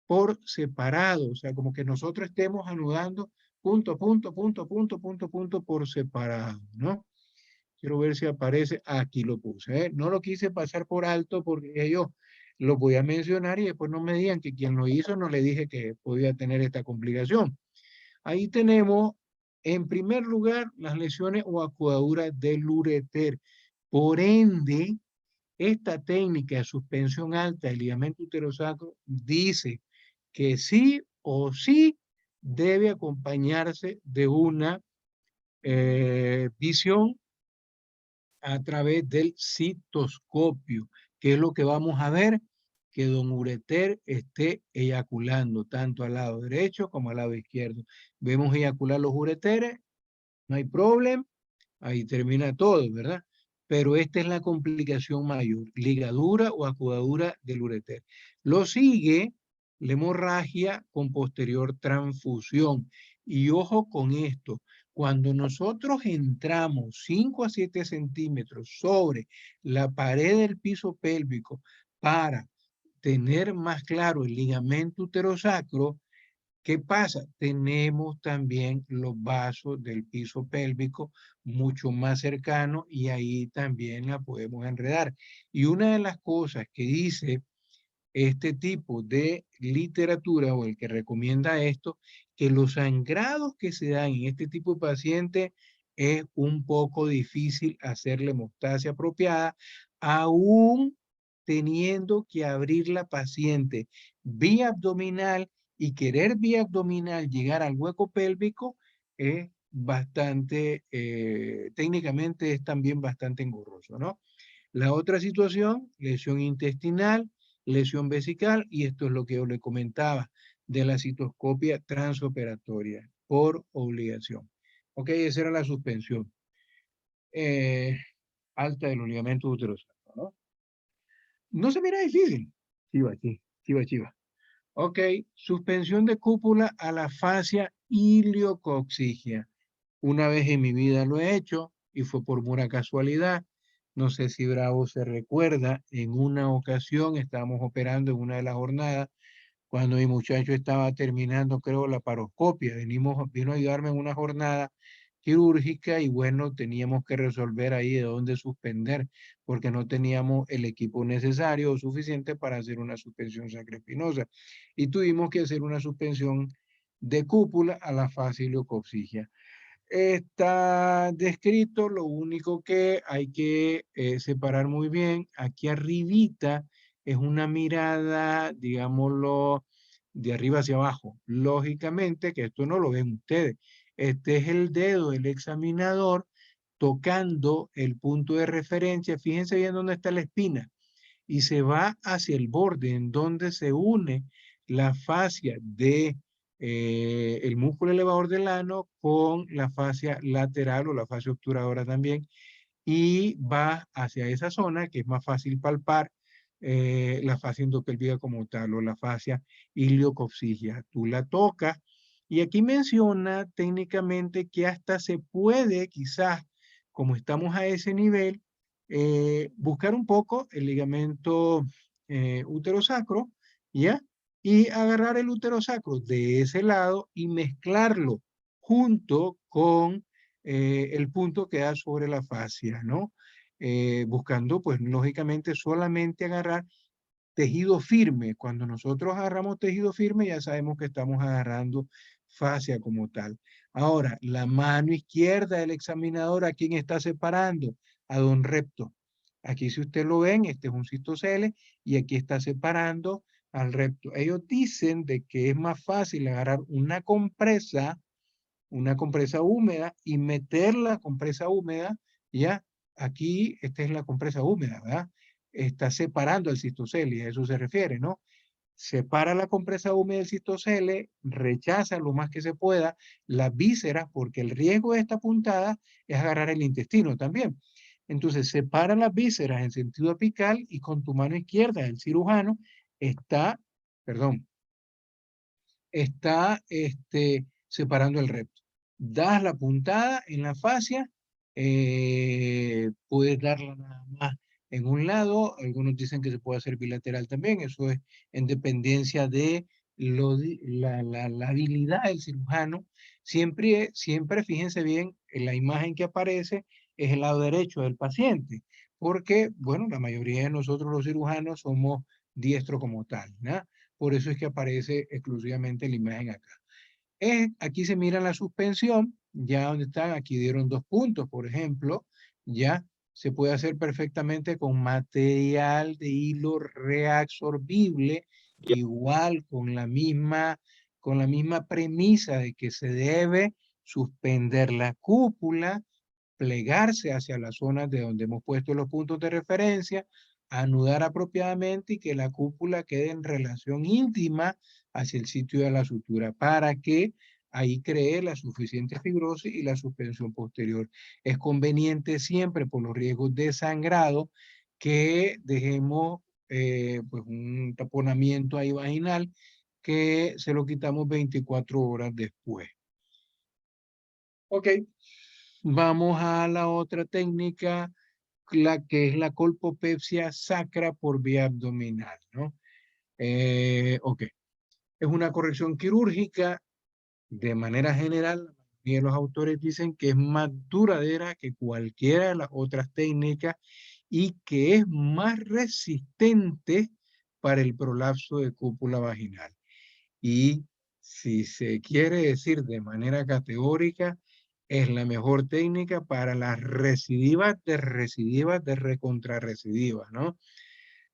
por separado, o sea, como que nosotros estemos anudando punto, punto, punto, punto, punto, punto por separado, ¿no? Quiero ver si aparece, aquí lo puse, ¿eh? No lo quise pasar por alto porque yo lo voy a mencionar y después no me digan que quien lo hizo no le dije que podía tener esta complicación. Ahí tenemos, en primer lugar, las lesiones o acodaduras del ureter. Por ende, esta técnica de suspensión alta del ligamento uterosacro dice que sí o sí debe acompañarse de una visión a través del citoscopio, que es lo que vamos a ver, que don ureter esté eyaculando tanto al lado derecho como al lado izquierdo. Vemos eyacular los ureteres, no hay problema, ahí termina todo, ¿verdad? Pero esta es la complicación mayor, ligadura o acudadura del ureter. Lo sigue la hemorragia con posterior transfusión. Y ojo con esto, cuando nosotros entramos 5 a 7 centímetros sobre la pared del piso pélvico para tener más claro el ligamento uterosacro, ¿qué pasa? Tenemos también los vasos del piso pélvico mucho más cercanos y ahí también la podemos enredar. Y una de las cosas que dice este tipo de literatura o el que recomienda esto, que los sangrados que se dan en este tipo de paciente es un poco difícil hacerle hemostasia apropiada, aún teniendo que abrir la paciente vía abdominal y querer vía abdominal llegar al hueco pélvico es bastante, técnicamente es también bastante engorroso, ¿no? La otra situación, lesión intestinal, lesión vesical, y esto es lo que yo le comentaba, de la citoscopia transoperatoria, por obligación. Ok, esa era la suspensión. Alta de los ligamentos uterosacros, ¿no? No se mira difícil. Chiva, chiva, chiva. Ok, suspensión de cúpula a la fascia iliocoxigia. Una vez en mi vida lo he hecho y fue por pura casualidad. No sé si Bravo se recuerda, en una ocasión estábamos operando en una de las jornadas, cuando mi muchacho estaba terminando, creo, la paroscopia. Vino a ayudarme en una jornada quirúrgica y bueno, teníamos que resolver ahí de dónde suspender porque no teníamos el equipo necesario o suficiente para hacer una suspensión sacroespinosa y tuvimos que hacer una suspensión de cúpula a la fascia iliococcigia. Está descrito, lo único que hay que separar muy bien, aquí arribita es una mirada, digámoslo, de arriba hacia abajo. Lógicamente que esto no lo ven ustedes. Este es el dedo del examinador tocando el punto de referencia. Fíjense bien dónde está la espina y se va hacia el borde en donde se une la fascia de el músculo elevador del ano con la fascia lateral o la fascia obturadora también y va hacia esa zona que es más fácil palpar la fascia endopélvica como tal o la fascia iliococcigia. Tú la tocas y aquí menciona técnicamente que hasta se puede quizás, como estamos a ese nivel, buscar un poco el ligamento uterosacro, ¿ya? Y agarrar el uterosacro de ese lado y mezclarlo junto con el punto que da sobre la fascia, ¿no? Buscando, pues, lógicamente, solamente agarrar tejido firme. Cuando nosotros agarramos tejido firme, ya sabemos que estamos agarrando fascia como tal. Ahora, la mano izquierda del examinador, ¿a quién está separando? A don recto. Aquí, si usted lo ven, este es un cistocele y aquí está separando al recto. Ellos dicen de que es más fácil agarrar una compresa húmeda y meter la compresa húmeda, ya, aquí, esta es la compresa húmeda, ¿verdad? Está separando el cistocele, a eso se refiere, ¿no? Separa la compresa húmeda del cistocele, rechaza lo más que se pueda las vísceras, porque el riesgo de esta puntada es agarrar el intestino también. Entonces, separa las vísceras en sentido apical y con tu mano izquierda, el cirujano, está, perdón, está separando el recto. Das la puntada en la fascia, puedes darla nada más en un lado, algunos dicen que se puede hacer bilateral también, eso es en dependencia de la habilidad del cirujano. Siempre, siempre fíjense bien, en la imagen que aparece es el lado derecho del paciente, porque, bueno, la mayoría de nosotros los cirujanos somos diestros como tal, ¿no? Por eso es que aparece exclusivamente la imagen acá. Aquí se mira la suspensión, ya donde están, aquí dieron 2 puntos, por ejemplo, ya se puede hacer perfectamente con material de hilo reabsorbible, igual con la misma premisa de que se debe suspender la cúpula, plegarse hacia las zonas de donde hemos puesto los puntos de referencia, anudar apropiadamente y que la cúpula quede en relación íntima hacia el sitio de la sutura para que ahí cree la suficiente fibrosis y la suspensión posterior. Es conveniente siempre por los riesgos de sangrado que dejemos pues un taponamiento ahí vaginal que se lo quitamos 24 horas después. Ok, vamos a la otra técnica, la que es la colpopepsia sacra por vía abdominal, ¿no? Ok, es una corrección quirúrgica. De manera general, la mayoría de los autores dicen que es más duradera que cualquiera de las otras técnicas y que es más resistente para el prolapso de cúpula vaginal. Y si se quiere decir de manera categórica, es la mejor técnica para las recidivas de recontrarrecidivas, ¿no?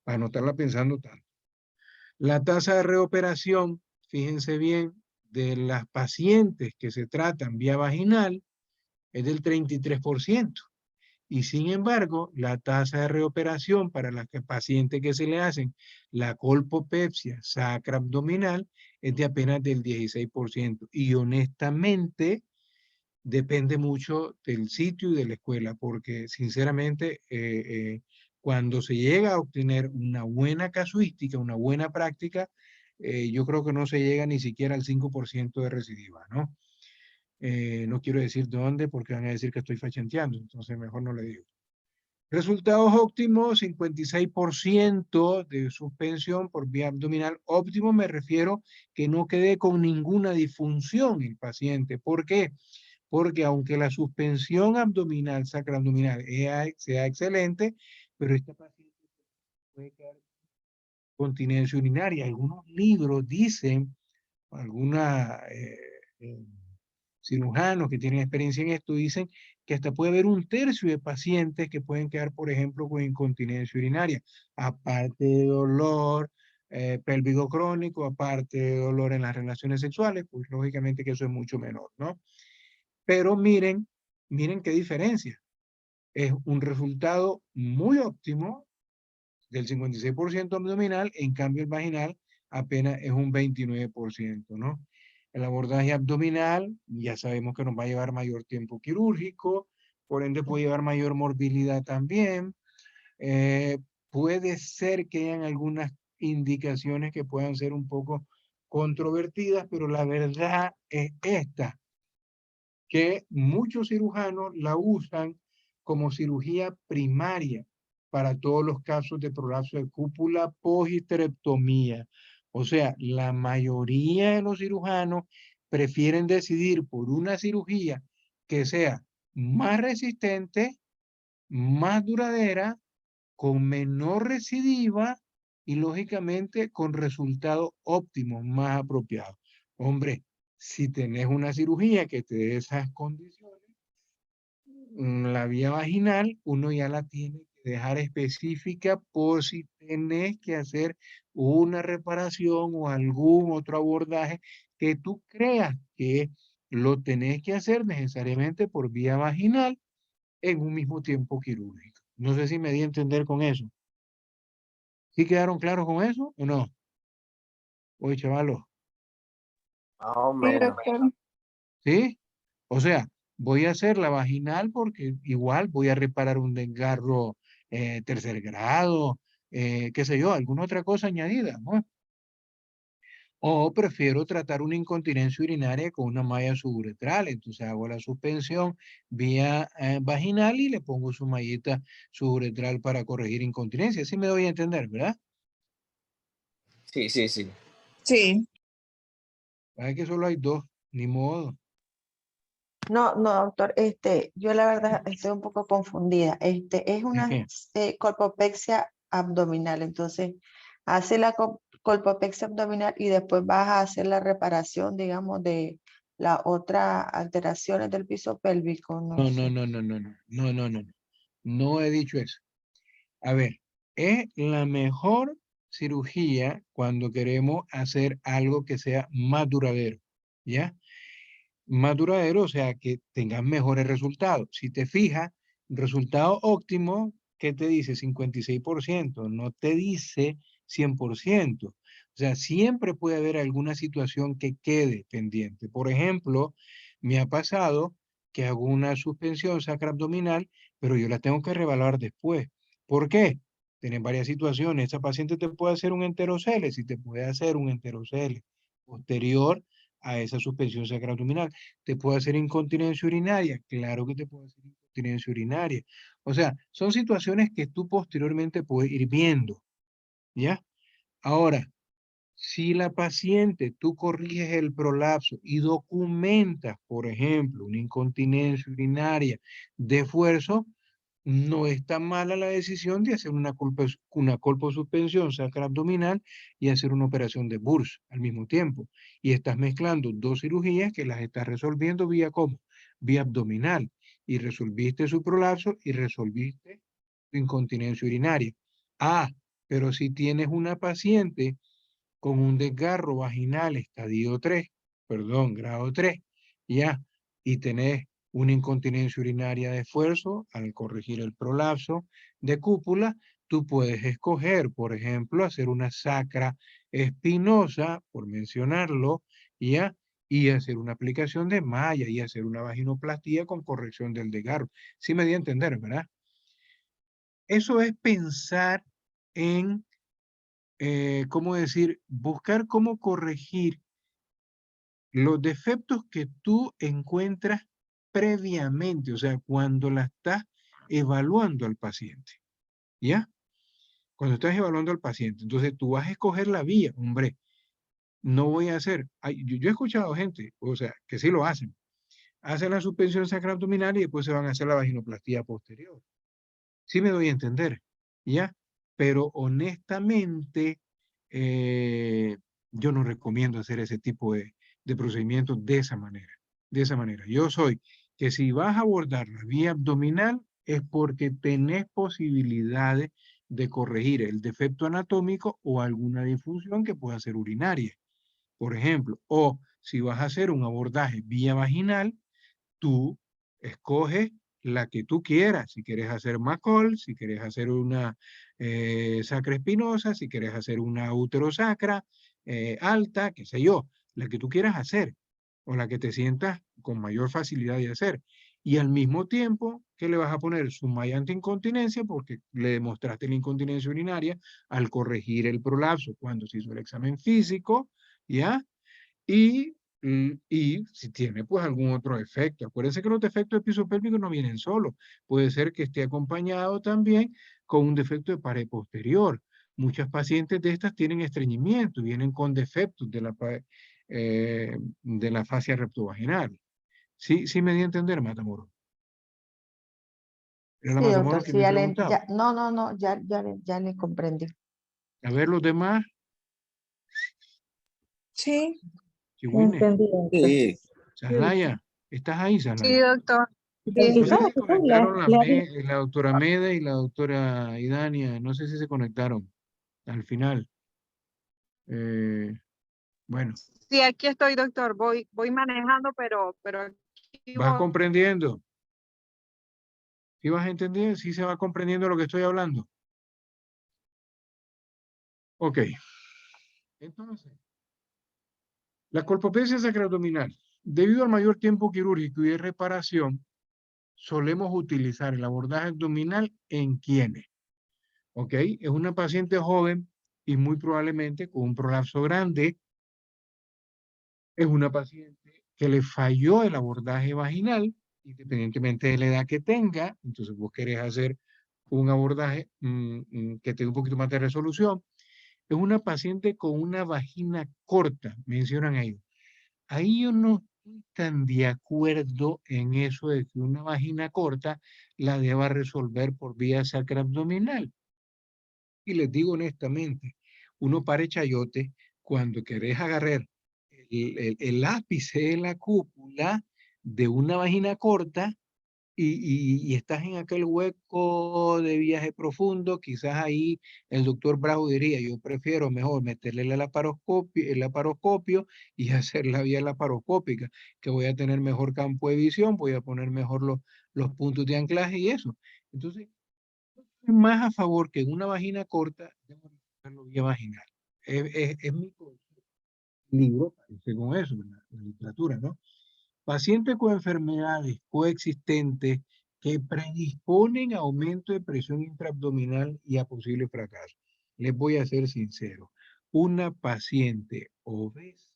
Para no estarla pensando tanto. La tasa de reoperación, fíjense bien, de las pacientes que se tratan vía vaginal es del 33%. Y sin embargo, la tasa de reoperación para las pacientes que se le hacen la colpopepsia sacroabdominal es de apenas del 16%. Y honestamente, depende mucho del sitio y de la escuela, porque sinceramente, cuando se llega a obtener una buena casuística, una buena práctica, yo creo que no se llega ni siquiera al 5% de recidiva, ¿no? No quiero decir dónde porque van a decir que estoy fachenteando, entonces mejor no le digo. Resultados óptimos, 56% de suspensión por vía abdominal. Óptimo me refiero que no quede con ninguna disfunción el paciente. ¿Por qué? porque aunque la suspensión abdominal, sacroabdominal, sea excelente, pero esta paciente puede quedar continencia urinaria. Algunos libros dicen, algunos cirujanos que tienen experiencia en esto dicen que hasta puede haber 1/3 de pacientes que pueden quedar, por ejemplo, con incontinencia urinaria, aparte de dolor pélvico crónico, aparte de dolor en las relaciones sexuales, pues lógicamente que eso es mucho menor, ¿no? Pero miren qué diferencia. Es un resultado muy óptimo del 56% abdominal, en cambio el vaginal apenas es un 29%, ¿no? El abordaje abdominal, ya sabemos que nos va a llevar mayor tiempo quirúrgico, por ende puede llevar mayor morbilidad también. Puede ser que hayan algunas indicaciones que puedan ser un poco controvertidas, pero la verdad es esta, que muchos cirujanos la usan como cirugía primaria para todos los casos de prolapso de cúpula post-histerectomía. O sea, la mayoría de los cirujanos prefieren decidir por una cirugía que sea más resistente, más duradera, con menor recidiva y lógicamente con resultados óptimos, más apropiados. Hombre, si tenés una cirugía que te dé esas condiciones, la vía vaginal, uno ya la tiene que dejar específica por si tenés que hacer una reparación o algún otro abordaje que tú creas que lo tenés que hacer necesariamente por vía vaginal en un mismo tiempo quirúrgico. No sé si me di a entender con eso. ¿Sí quedaron claros con eso o no? Oye, chavalos, Más o Sí, menos. doctor. ¿sí? O sea, voy a hacer la vaginal porque igual voy a reparar un desgarro tercer grado, qué sé yo, alguna otra cosa añadida, ¿no? O prefiero tratar una incontinencia urinaria con una malla suburetral, entonces hago la suspensión vía vaginal y le pongo su mallita suburetral para corregir incontinencia. Así me doy a entender, ¿verdad? Sí, sí, sí. Sí. Es que solo hay dos, ni modo. No, no, doctor, yo la verdad estoy un poco confundida. Es ¿De una qué? colpopexia abdominal, entonces hace la colpopexia abdominal y después vas a hacer la reparación, digamos, de las otras alteraciones del piso pélvico, no No, sé. no, no, no, no, no, no, no, no, no. No he dicho eso. A ver, es la mejor cirugía cuando queremos hacer algo que sea más duradero, ¿ya? Más duradero, o sea, que tengas mejores resultados. Si te fijas, resultado óptimo, ¿qué te dice? 56%, no te dice 100%. O sea, siempre puede haber alguna situación que quede pendiente. Por ejemplo, me ha pasado que hago una suspensión sacroabdominal, pero yo la tengo que revaluar después. ¿Por qué? Tienen varias situaciones. Esa paciente te puede hacer un enterocele, si te puede hacer un enterocele posterior a esa suspensión sacroabdominal. ¿Te puede hacer incontinencia urinaria? Claro que te puede hacer incontinencia urinaria. O sea, son situaciones que tú posteriormente puedes ir viendo, ¿ya? Ahora, si la paciente, tú corriges el prolapso y documentas, por ejemplo, una incontinencia urinaria de esfuerzo, no es tan mala la decisión de hacer una colposuspensión sacroabdominal y hacer una operación de Burs al mismo tiempo. Y estás mezclando dos cirugías que las estás resolviendo vía ¿cómo? Vía abdominal. Y resolviste su prolapso y resolviste su incontinencia urinaria. Ah, pero si tienes una paciente con un desgarro vaginal estadio 3, perdón, grado 3, ya, y tenés una incontinencia urinaria de esfuerzo al corregir el prolapso de cúpula, tú puedes escoger, por ejemplo, hacer una sacra espinosa, por mencionarlo, ya, y hacer una aplicación de malla y hacer una vaginoplastía con corrección del desgarro. Sí me di a entender, ¿verdad? Eso es pensar en ¿cómo decir? Buscar cómo corregir los defectos que tú encuentras previamente, o sea, cuando la estás evaluando al paciente, ¿ya? Cuando estás evaluando al paciente, entonces tú vas a escoger la vía, hombre, no voy a hacer, yo he escuchado gente, o sea, que sí lo hacen, hacen la suspensión sacroabdominal y después se van a hacer la vaginoplastia posterior. Sí me doy a entender, ¿ya? Pero honestamente, yo no recomiendo hacer ese tipo de procedimientos de esa manera. De esa manera. Yo soy que si vas a abordar la vía abdominal es porque tenés posibilidades de corregir el defecto anatómico o alguna disfunción que pueda ser urinaria, por ejemplo. O si vas a hacer un abordaje vía vaginal, tú escoges la que tú quieras. Si quieres hacer McColl, si quieres hacer una sacra espinosa, si quieres hacer una uterosacra alta, qué sé yo, la que tú quieras hacer o la que te sientas con mayor facilidad de hacer. Y al mismo tiempo que le vas a poner sumay antiincontinencia porque le demostraste la incontinencia urinaria al corregir el prolapso cuando se hizo el examen físico, ¿ya? Y si tiene pues algún otro efecto. Acuérdense que los defectos del piso pélvico no vienen solos. Puede ser que esté acompañado también con un defecto de pared posterior. Muchas pacientes de estas tienen estreñimiento, vienen con defectos de la fascia rectovaginal. Sí, sí me di a entender, Matamoros. Era la Sí, Matamoros doctor, que sí, me ya preguntaba. no, ya le comprendí. A ver los demás. Sí, Chihuine, entendí, doctor. Sí, Saslaya, ¿estás ahí, Saslaya? Sí, doctor. No sé si se Sí. conectaron la doctora Meda y la doctora Idania, no sé si se conectaron al final. Bueno, Sí, aquí estoy, doctor. Voy manejando, pero aquí ¿vas voy. comprendiendo? ¿Sí vas entendiendo? ¿Sí se va comprendiendo lo que estoy hablando? Ok. Entonces, la colpopecia sacroabdominal. Debido al mayor tiempo quirúrgico y de reparación, solemos utilizar el abordaje abdominal en quienes, ¿ok? Es una paciente joven y muy probablemente con un prolapso grande. Es una paciente que le falló el abordaje vaginal, independientemente de la edad que tenga. Entonces vos querés hacer un abordaje que tenga un poquito más de resolución. Es una paciente con una vagina corta, mencionan ellos. Ahí yo no estoy tan de acuerdo en eso de que una vagina corta la deba resolver por vía sacroabdominal. Y les digo honestamente, uno para chayote cuando querés agarrar el ápice de la cúpula de una vagina corta y estás en aquel hueco de viaje profundo, quizás ahí el doctor Bravo diría, yo prefiero mejor meterle el laparoscopio y hacer la vía laparoscópica, que voy a tener mejor campo de visión, voy a poner mejor los puntos de anclaje y eso. Entonces, más a favor que en una vagina corta, debo realizarlo vía vaginal. Es mi libro, según eso, la literatura, ¿no? Pacientes con enfermedades coexistentes que predisponen a aumento de presión intraabdominal y a posible fracaso. Les voy a ser sincero. Una paciente obesa,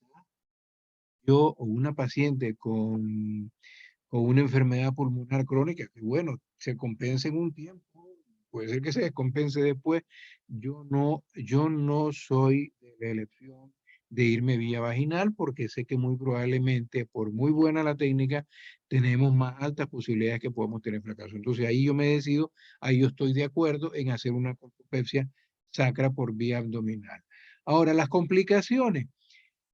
o una paciente con una enfermedad pulmonar crónica, que bueno, se compensa en un tiempo, puede ser que se descompense después. Yo no soy de la elección de irme vía vaginal porque sé que muy probablemente, por muy buena la técnica, tenemos más altas posibilidades que podemos tener fracaso. Entonces ahí yo me decido, ahí yo estoy de acuerdo en hacer una colpopexia sacra por vía abdominal. Ahora, las complicaciones.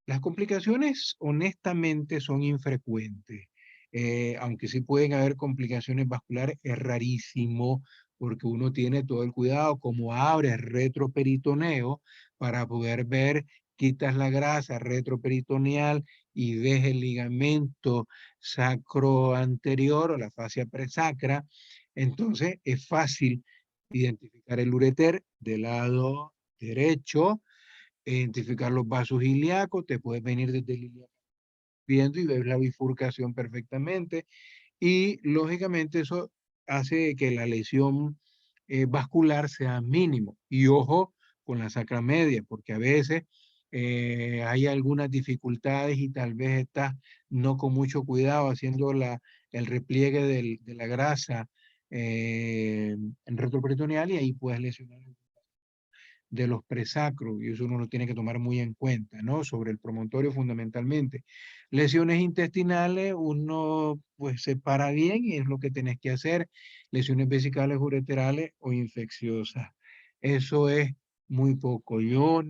Las complicaciones honestamente son infrecuentes, aunque sí pueden haber complicaciones vasculares, es rarísimo porque uno tiene todo el cuidado, como abre el retroperitoneo para poder ver, quitas la grasa retroperitoneal y ves el ligamento sacro anterior o la fascia presacra, entonces es fácil identificar el ureter del lado derecho, identificar los vasos ilíacos, te puedes venir desde el ilíaco viendo y ver la bifurcación perfectamente y lógicamente eso hace que la lesión vascular sea mínimo. Y ojo con la sacra media, porque a veces hay algunas dificultades y tal vez estás no con mucho cuidado haciendo el repliegue de la grasa en retroperitoneal y ahí puedes lesionar. de los presacros, y eso uno lo tiene que tomar muy en cuenta, ¿no? Sobre el promontorio fundamentalmente. Lesiones intestinales, uno pues separa bien y es lo que tenés que hacer. Lesiones vesicales ureterales o infecciosas. Eso es muy poco. Yo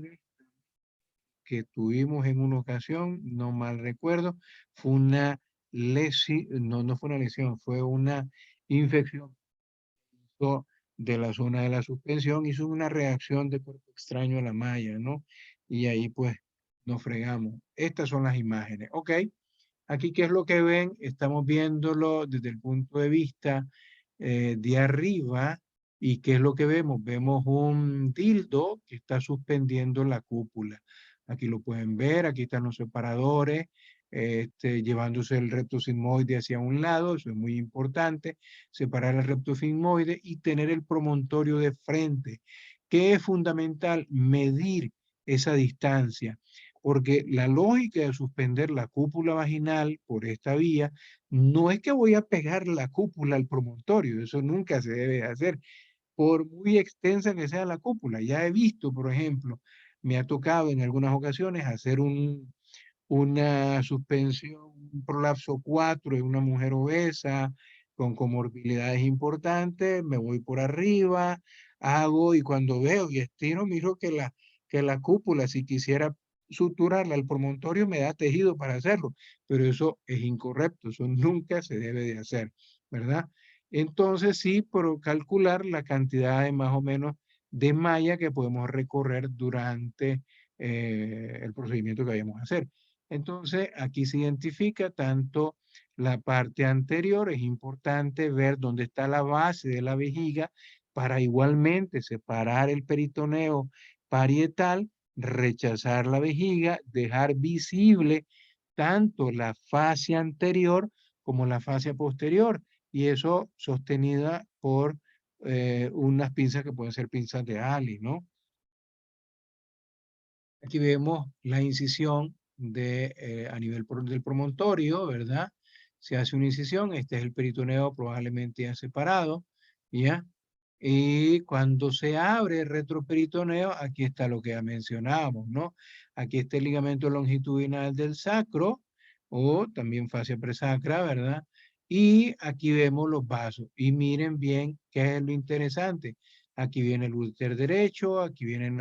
que tuvimos en una ocasión, no mal recuerdo, fue una lesión, no fue una lesión, fue una infección de la zona de la suspensión, hizo una reacción de cuerpo extraño a la malla, ¿no? Y ahí pues nos fregamos. Estas son las imágenes. Ok, aquí ¿qué es lo que ven? Estamos viéndolo desde el punto de vista de arriba. ¿Y qué es lo que vemos? Vemos un dildo que está suspendiendo la cúpula. Aquí lo pueden ver, aquí están los separadores, llevándose el recto sigmoide hacia un lado, eso es muy importante, separar el recto sigmoide y tener el promontorio de frente, que es fundamental medir esa distancia, porque la lógica de suspender la cúpula vaginal por esta vía no es que voy a pegar la cúpula al promontorio, eso nunca se debe hacer, por muy extensa que sea la cúpula. Ya he visto, por ejemplo, me ha tocado en algunas ocasiones hacer una suspensión, un prolapso 4 en una mujer obesa con comorbilidades importantes, me voy por arriba, hago y cuando veo y estiro, miro que la cúpula, si quisiera suturarla al promontorio, me da tejido para hacerlo, pero eso es incorrecto, eso nunca se debe de hacer, ¿verdad? Entonces sí, por calcular la cantidad de más o menos de malla que podemos recorrer durante el procedimiento que vayamos a hacer. Entonces, aquí se identifica tanto la parte anterior, es importante ver dónde está la base de la vejiga para igualmente separar el peritoneo parietal, rechazar la vejiga, dejar visible tanto la fascia anterior como la fascia posterior, y eso sostenida por unas pinzas que pueden ser pinzas de Alice, ¿no? Aquí vemos la incisión a nivel del promontorio, ¿verdad? Se hace una incisión, este es el peritoneo probablemente ya separado, ¿ya? Y cuando se abre el retroperitoneo, aquí está lo que ya mencionábamos, ¿no? Aquí está el ligamento longitudinal del sacro, o también fascia presacra, ¿verdad? Y aquí vemos los vasos. Y miren bien qué es lo interesante. Aquí viene el úter derecho, aquí vienen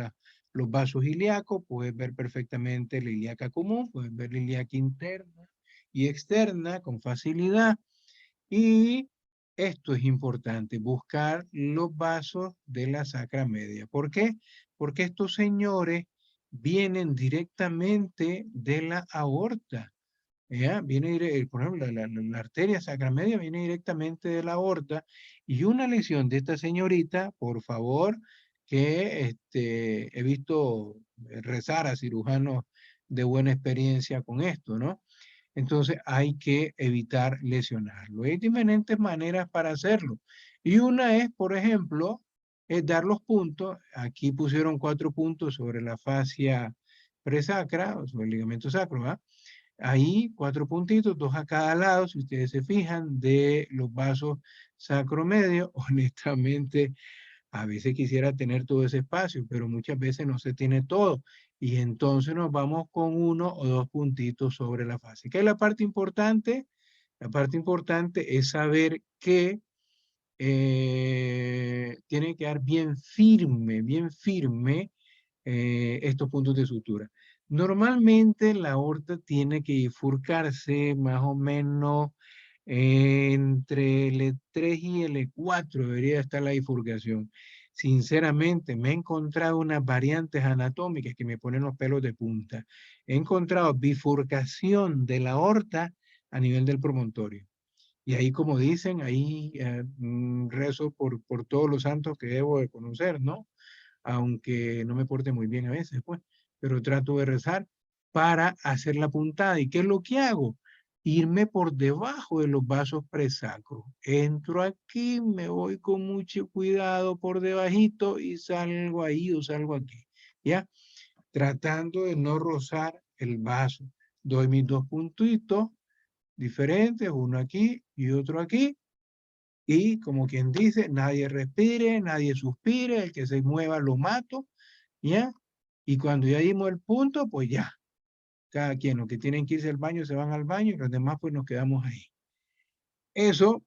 los vasos ilíacos, puedes ver perfectamente la ilíaca común, puedes ver la ilíaca interna y externa con facilidad. Y esto es importante, buscar los vasos de la sacra media. ¿Por qué? Porque estos señores vienen directamente de la aorta. ¿Ya? Por ejemplo, la arteria sacramedia viene directamente de la aorta y una lesión de esta señorita, por favor, que he visto rezar a cirujanos de buena experiencia con esto, ¿no? Entonces hay que evitar lesionarlo. Hay diferentes maneras para hacerlo. Y una es, por ejemplo, es dar los puntos. Aquí pusieron 4 puntos sobre la fascia presacra, o sobre el ligamento sacro, ¿va? Ahí 4 puntitos, 2 a cada lado, si ustedes se fijan, de los vasos sacromedio. Honestamente, a veces quisiera tener todo ese espacio, pero muchas veces no se tiene todo. Y entonces nos vamos con 1 o 2 puntitos sobre la fase. ¿Qué es la parte importante? La parte importante es saber que tiene que quedar bien firme estos puntos de sutura. Normalmente la aorta tiene que bifurcarse más o menos entre el E3 y el E4 debería estar la bifurcación. Sinceramente, me he encontrado unas variantes anatómicas que me ponen los pelos de punta. He encontrado bifurcación de la aorta a nivel del promontorio. Y ahí, como dicen, ahí rezo por todos los santos que debo de conocer, ¿no? Aunque no me porte muy bien a veces, pues, pero trato de rezar para hacer la puntada. ¿Y qué es lo que hago? Irme por debajo de los vasos presacros. Entro aquí, me voy con mucho cuidado por debajito y salgo ahí o salgo aquí, ¿ya? Tratando de no rozar el vaso. Doy mis 2 puntitos diferentes, uno aquí y otro aquí, y como quien dice, nadie respire, nadie suspire, el que se mueva lo mato, ¿Ya? Y cuando ya dimos el punto, pues ya. Cada quien, los que tienen que irse al baño, se van al baño y los demás pues nos quedamos ahí. Eso,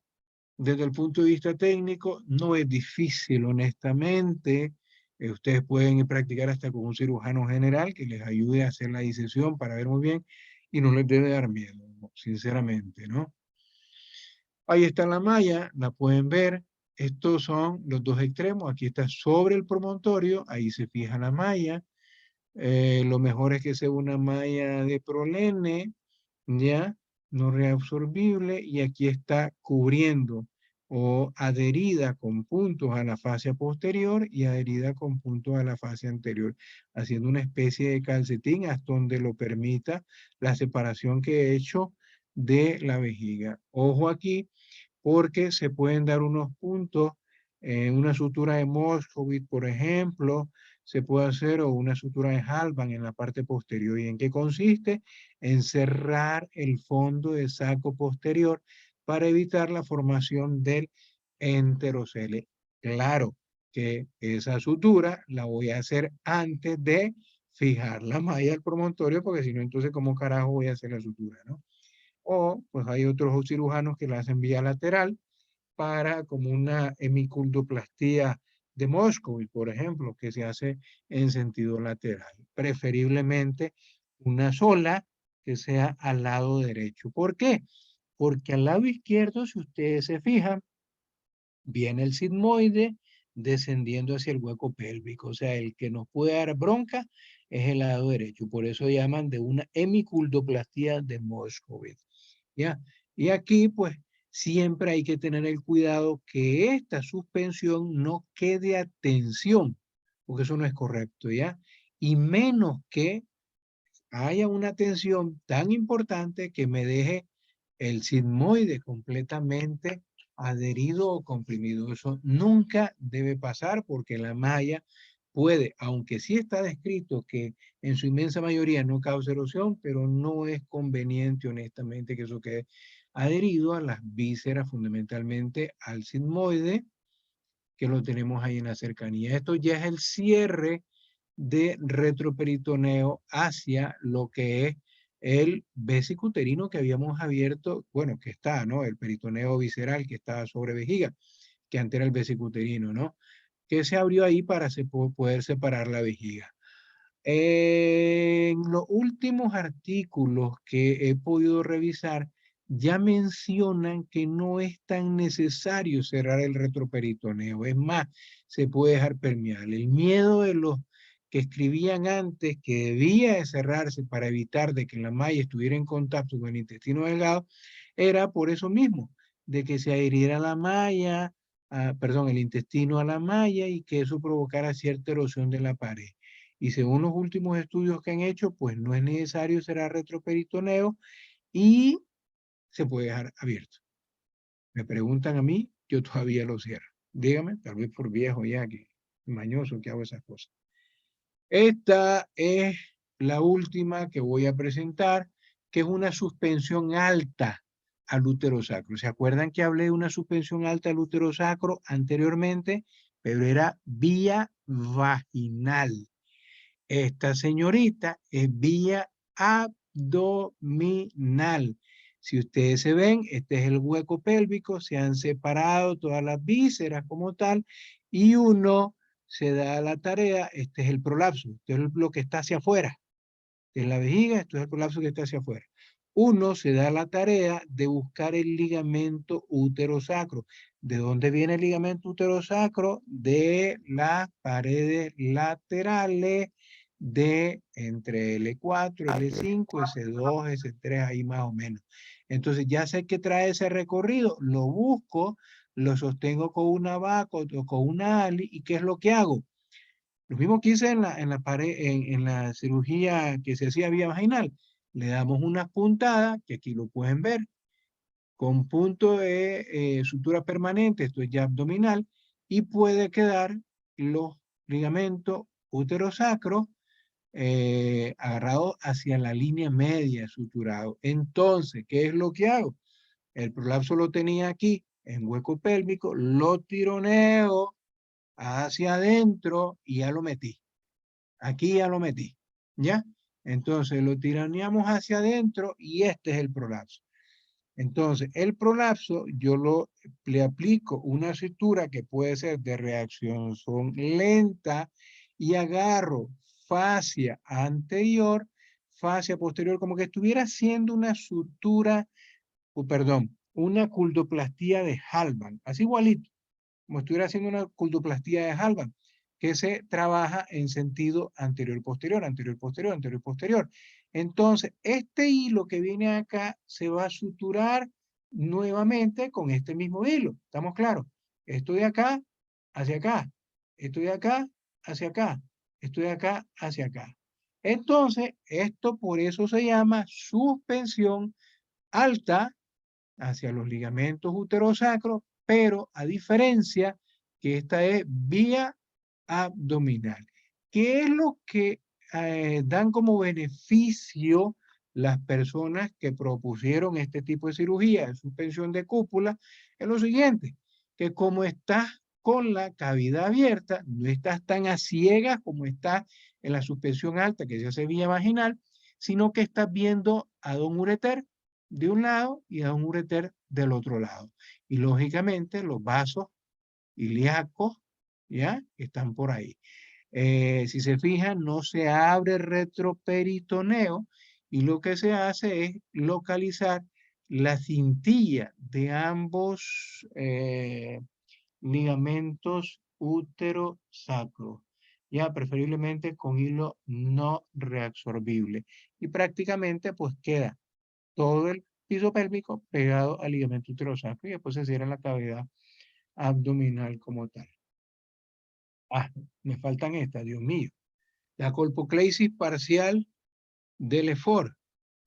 desde el punto de vista técnico, no es difícil, honestamente. Ustedes pueden ir practicar hasta con un cirujano general que les ayude a hacer la disección para ver muy bien y no les debe dar miedo, sinceramente, ¿no? Ahí está la malla, la pueden ver. Estos son los dos extremos. Aquí está sobre el promontorio, ahí se fija la malla. Lo mejor es que sea una malla de prolene, ya, no reabsorbible, y aquí está cubriendo o adherida con puntos a la fascia posterior y adherida con puntos a la fascia anterior, haciendo una especie de calcetín hasta donde lo permita la separación que he hecho de la vejiga. Ojo aquí, porque se pueden dar unos puntos en una sutura de Moscovitz, por ejemplo, se puede hacer o una sutura de Halban en la parte posterior. ¿Y en qué consiste? En cerrar el fondo de saco posterior para evitar la formación del enterocele. Claro que esa sutura la voy a hacer antes de fijar la malla del promontorio, porque si no, entonces, ¿cómo carajo voy a hacer la sutura, no? O, pues hay otros cirujanos que la hacen vía lateral para como una hemiculdoplastía de Moscovitz, por ejemplo, que se hace en sentido lateral. Preferiblemente una sola que sea al lado derecho. ¿Por qué? Porque al lado izquierdo, si ustedes se fijan, viene el sigmoide descendiendo hacia el hueco pélvico. O sea, el que nos puede dar bronca es el lado derecho. Por eso llaman de una hemiculdoplastía de Moscovitz. ¿Ya? Y aquí, pues, siempre hay que tener el cuidado que esta suspensión no quede a tensión, porque eso no es correcto, ¿ya? Y menos que haya una tensión tan importante que me deje el sigmoide completamente adherido o comprimido. Eso nunca debe pasar porque la malla puede, aunque sí está descrito que en su inmensa mayoría no causa erosión, pero no es conveniente, honestamente, que eso quede adherido a las vísceras, fundamentalmente al sigmoide, que lo tenemos ahí en la cercanía. Esto ya es el cierre de retroperitoneo hacia lo que es el vesicuterino que habíamos abierto, bueno, que está, ¿no? El peritoneo visceral que está sobre vejiga, que antes era el vesicuterino, ¿no? Que se abrió ahí para poder separar la vejiga. En los últimos artículos que he podido revisar, ya mencionan que no es tan necesario cerrar el retroperitoneo. Es más, se puede dejar permeable. El miedo de los que escribían antes que debía de cerrarse para evitar de que la malla estuviera en contacto con el intestino delgado, era por eso mismo, de que se adhiriera la malla, perdón, el intestino a la malla y que eso provocara cierta erosión de la pared. Y según los últimos estudios que han hecho, pues no es necesario cerrar retroperitoneo y se puede dejar abierto. Me preguntan a mí, yo todavía lo cierro. Dígame, tal vez por viejo ya, que mañoso que hago esas cosas. Esta es la última que voy a presentar, que es una suspensión alta al útero sacro. ¿Se acuerdan que hablé de una suspensión alta al útero sacro anteriormente? Pero era vía vaginal. Esta señorita es vía abdominal. Si ustedes se ven, este es el hueco pélvico, se han separado todas las vísceras como tal, y uno se da la tarea, este es el prolapso, esto es lo que está hacia afuera, en la vejiga, esto es el prolapso que está hacia afuera. Uno se da la tarea de buscar el ligamento útero-sacro. ¿De dónde viene el ligamento útero-sacro? De las paredes laterales de entre L4, L5, S2, S3, ahí más o menos. Entonces ya sé que trae ese recorrido, lo busco, lo sostengo con una vaca o con una ali, ¿y qué es lo que hago? Lo mismo que hice en la pared, en la cirugía que se hacía vía vaginal. Le damos unas puntadas, que aquí lo pueden ver, con punto de sutura permanente, esto es ya abdominal, y puede quedar los ligamentos útero-sacro agarrados hacia la línea media suturado. Entonces, ¿qué es lo que hago? El prolapso lo tenía aquí, en hueco pélvico, lo tironeo hacia adentro y ya lo metí. Aquí ya lo metí, ¿ya? Entonces lo tiraneamos hacia adentro y este es el prolapso. Entonces, el prolapso yo le aplico una sutura que puede ser de reacción lenta y agarro fascia anterior, fascia posterior, como que estuviera haciendo una sutura, perdón, una cultoplastía de Halban, así igualito, como estuviera haciendo una cultoplastía de Halban, que se trabaja en sentido anterior-posterior, anterior-posterior, anterior-posterior. Entonces, este hilo que viene acá se va a suturar nuevamente con este mismo hilo. ¿Estamos claros? Esto de acá hacia acá. Esto de acá hacia acá. Esto de acá hacia acá. Entonces, esto por eso se llama suspensión alta hacia los ligamentos uterosacros, pero a diferencia que esta es vía abdominal. ¿Qué es lo que dan como beneficio las personas que propusieron este tipo de cirugía de suspensión de cúpula? Es lo siguiente, que como estás con la cavidad abierta, no estás tan a ciegas como estás en la suspensión alta que se hace vía vaginal, sino que estás viendo a don ureter de un lado y a un ureter del otro lado. Y lógicamente los vasos ilíacos, ¿ya? Están por ahí. Si se fijan, no se abre retroperitoneo y lo que se hace es localizar la cintilla de ambos ligamentos útero-sacro, ya preferiblemente con hilo no reabsorbible. Y prácticamente pues queda todo el piso pélvico pegado al ligamento uterosacro y después se cierra la cavidad abdominal como tal. Ah, me faltan estas, Dios mío. La colpocleisis parcial del EFOR.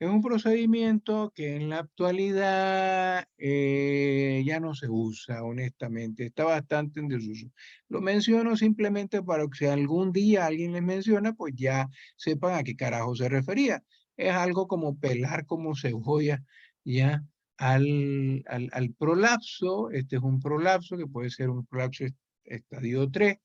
Es un procedimiento que en la actualidad ya no se usa, honestamente. Está bastante en desuso. Lo menciono simplemente para que si algún día alguien les menciona, pues ya sepan a qué carajo se refería. Es algo como pelar como cebolla ya al prolapso. Este es un prolapso que puede ser un prolapso estadio 3.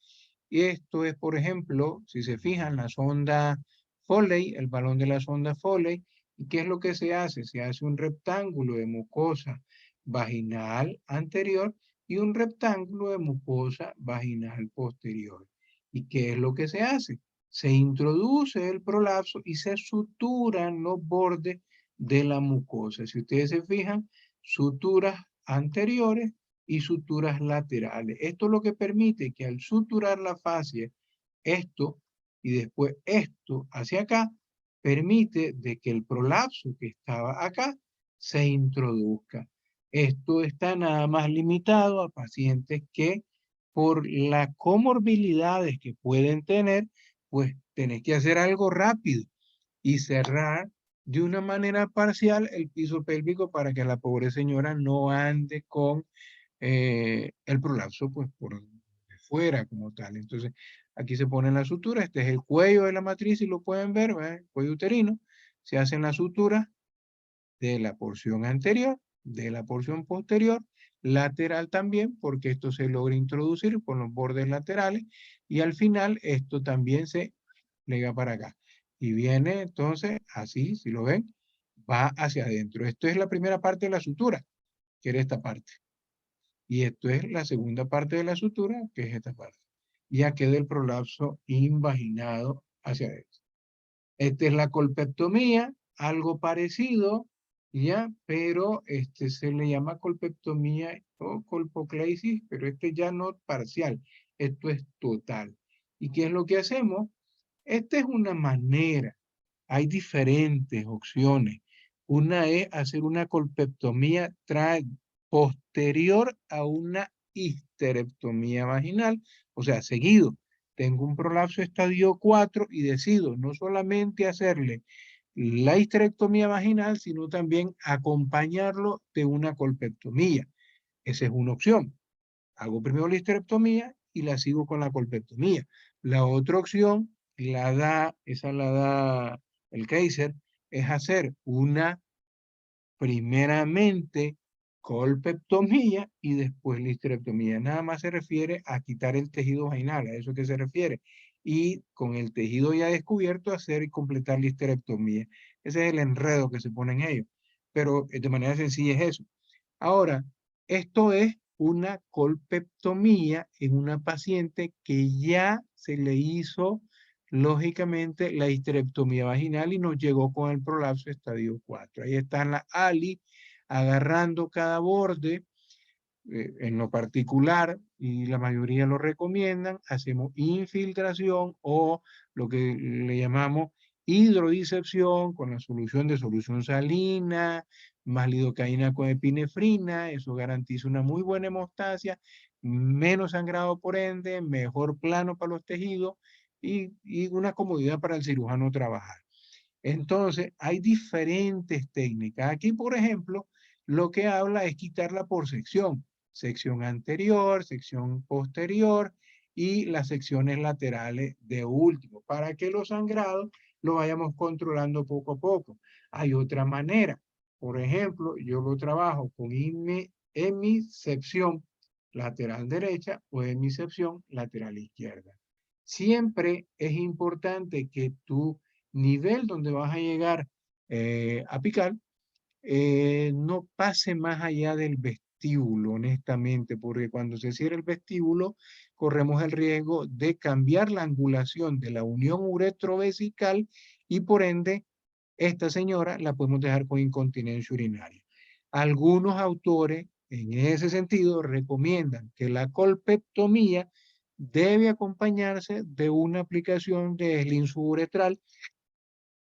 Y esto es, por ejemplo, si se fijan, la sonda Foley, el balón de la sonda Foley. ¿Y qué es lo que se hace? Se hace un rectángulo de mucosa vaginal anterior y un rectángulo de mucosa vaginal posterior. ¿Y qué es lo que se hace? Se introduce el prolapso y se suturan los bordes de la mucosa. Si ustedes se fijan, suturas anteriores y suturas laterales. Esto es lo que permite que al suturar la fascia, esto y después esto hacia acá, permite de que el prolapso que estaba acá se introduzca. Esto está nada más limitado a pacientes que por las comorbilidades que pueden tener, pues tenés que hacer algo rápido y cerrar de una manera parcial el piso pélvico para que la pobre señora no ande con el prolapso pues por fuera como tal. Entonces aquí se pone la sutura, este es el cuello de la matriz y lo pueden ver, ¿verdad? El cuello uterino, se hacen las suturas de la porción anterior, de la porción posterior, lateral también, porque esto se logra introducir por los bordes laterales y al final esto también se plega para acá. Y viene entonces así, si lo ven, va hacia adentro. Esto es la primera parte de la sutura, que era esta parte. Y esto es la segunda parte de la sutura, que es esta parte. Ya queda el prolapso invaginado hacia adentro. Esta es la colpectomía, algo parecido, ya, pero se le llama colpectomía o colpocleisis, pero este ya no parcial, esto es total. ¿Y qué es lo que hacemos? Esta es una manera, hay diferentes opciones. Una es hacer una colpectomía posterior a una histerectomía vaginal, o sea, seguido. Tengo un prolapso estadio 4 y decido no solamente hacerle la histerectomía vaginal, sino también acompañarlo de una colpectomía. Esa es una opción. Hago primero la histerectomía y la sigo con la colpectomía. La otra opción, esa la da el Kaiser, es hacer una primeramente colpectomía y después la histerectomía. Nada más se refiere a quitar el tejido vaginal, a eso que se refiere. y con el tejido ya descubierto hacer y completar la histerectomía. Ese es el enredo que se ponen ellos, pero de manera sencilla es eso. Ahora, esto es una colpectomía en una paciente que ya se le hizo, lógicamente, la histerectomía vaginal y nos llegó con el prolapso estadio 4. Ahí están las ALI agarrando cada borde. En lo particular, y la mayoría lo recomiendan, hacemos infiltración o lo que le llamamos hidrodisección con la solución de solución salina, más lidocaína con epinefrina. Eso garantiza una muy buena hemostasia, menos sangrado por ende, mejor plano para los tejidos y una comodidad para el cirujano trabajar. Entonces, hay diferentes técnicas. Aquí, por ejemplo, lo que habla es quitarla por sección. Sección anterior, sección posterior y las secciones laterales de último, para que los sangrados lo vayamos controlando poco a poco. Hay otra manera. Por ejemplo, yo lo trabajo con hemisección lateral derecha o hemisección lateral izquierda. Siempre es importante que tu nivel donde vas a llegar apical no pase más allá del vestíbulo, honestamente, porque cuando se cierra el vestíbulo corremos el riesgo de cambiar la angulación de la unión uretrovesical y por ende esta señora la podemos dejar con incontinencia urinaria. Algunos autores en ese sentido recomiendan que la colpectomía debe acompañarse de una aplicación de sling suburetral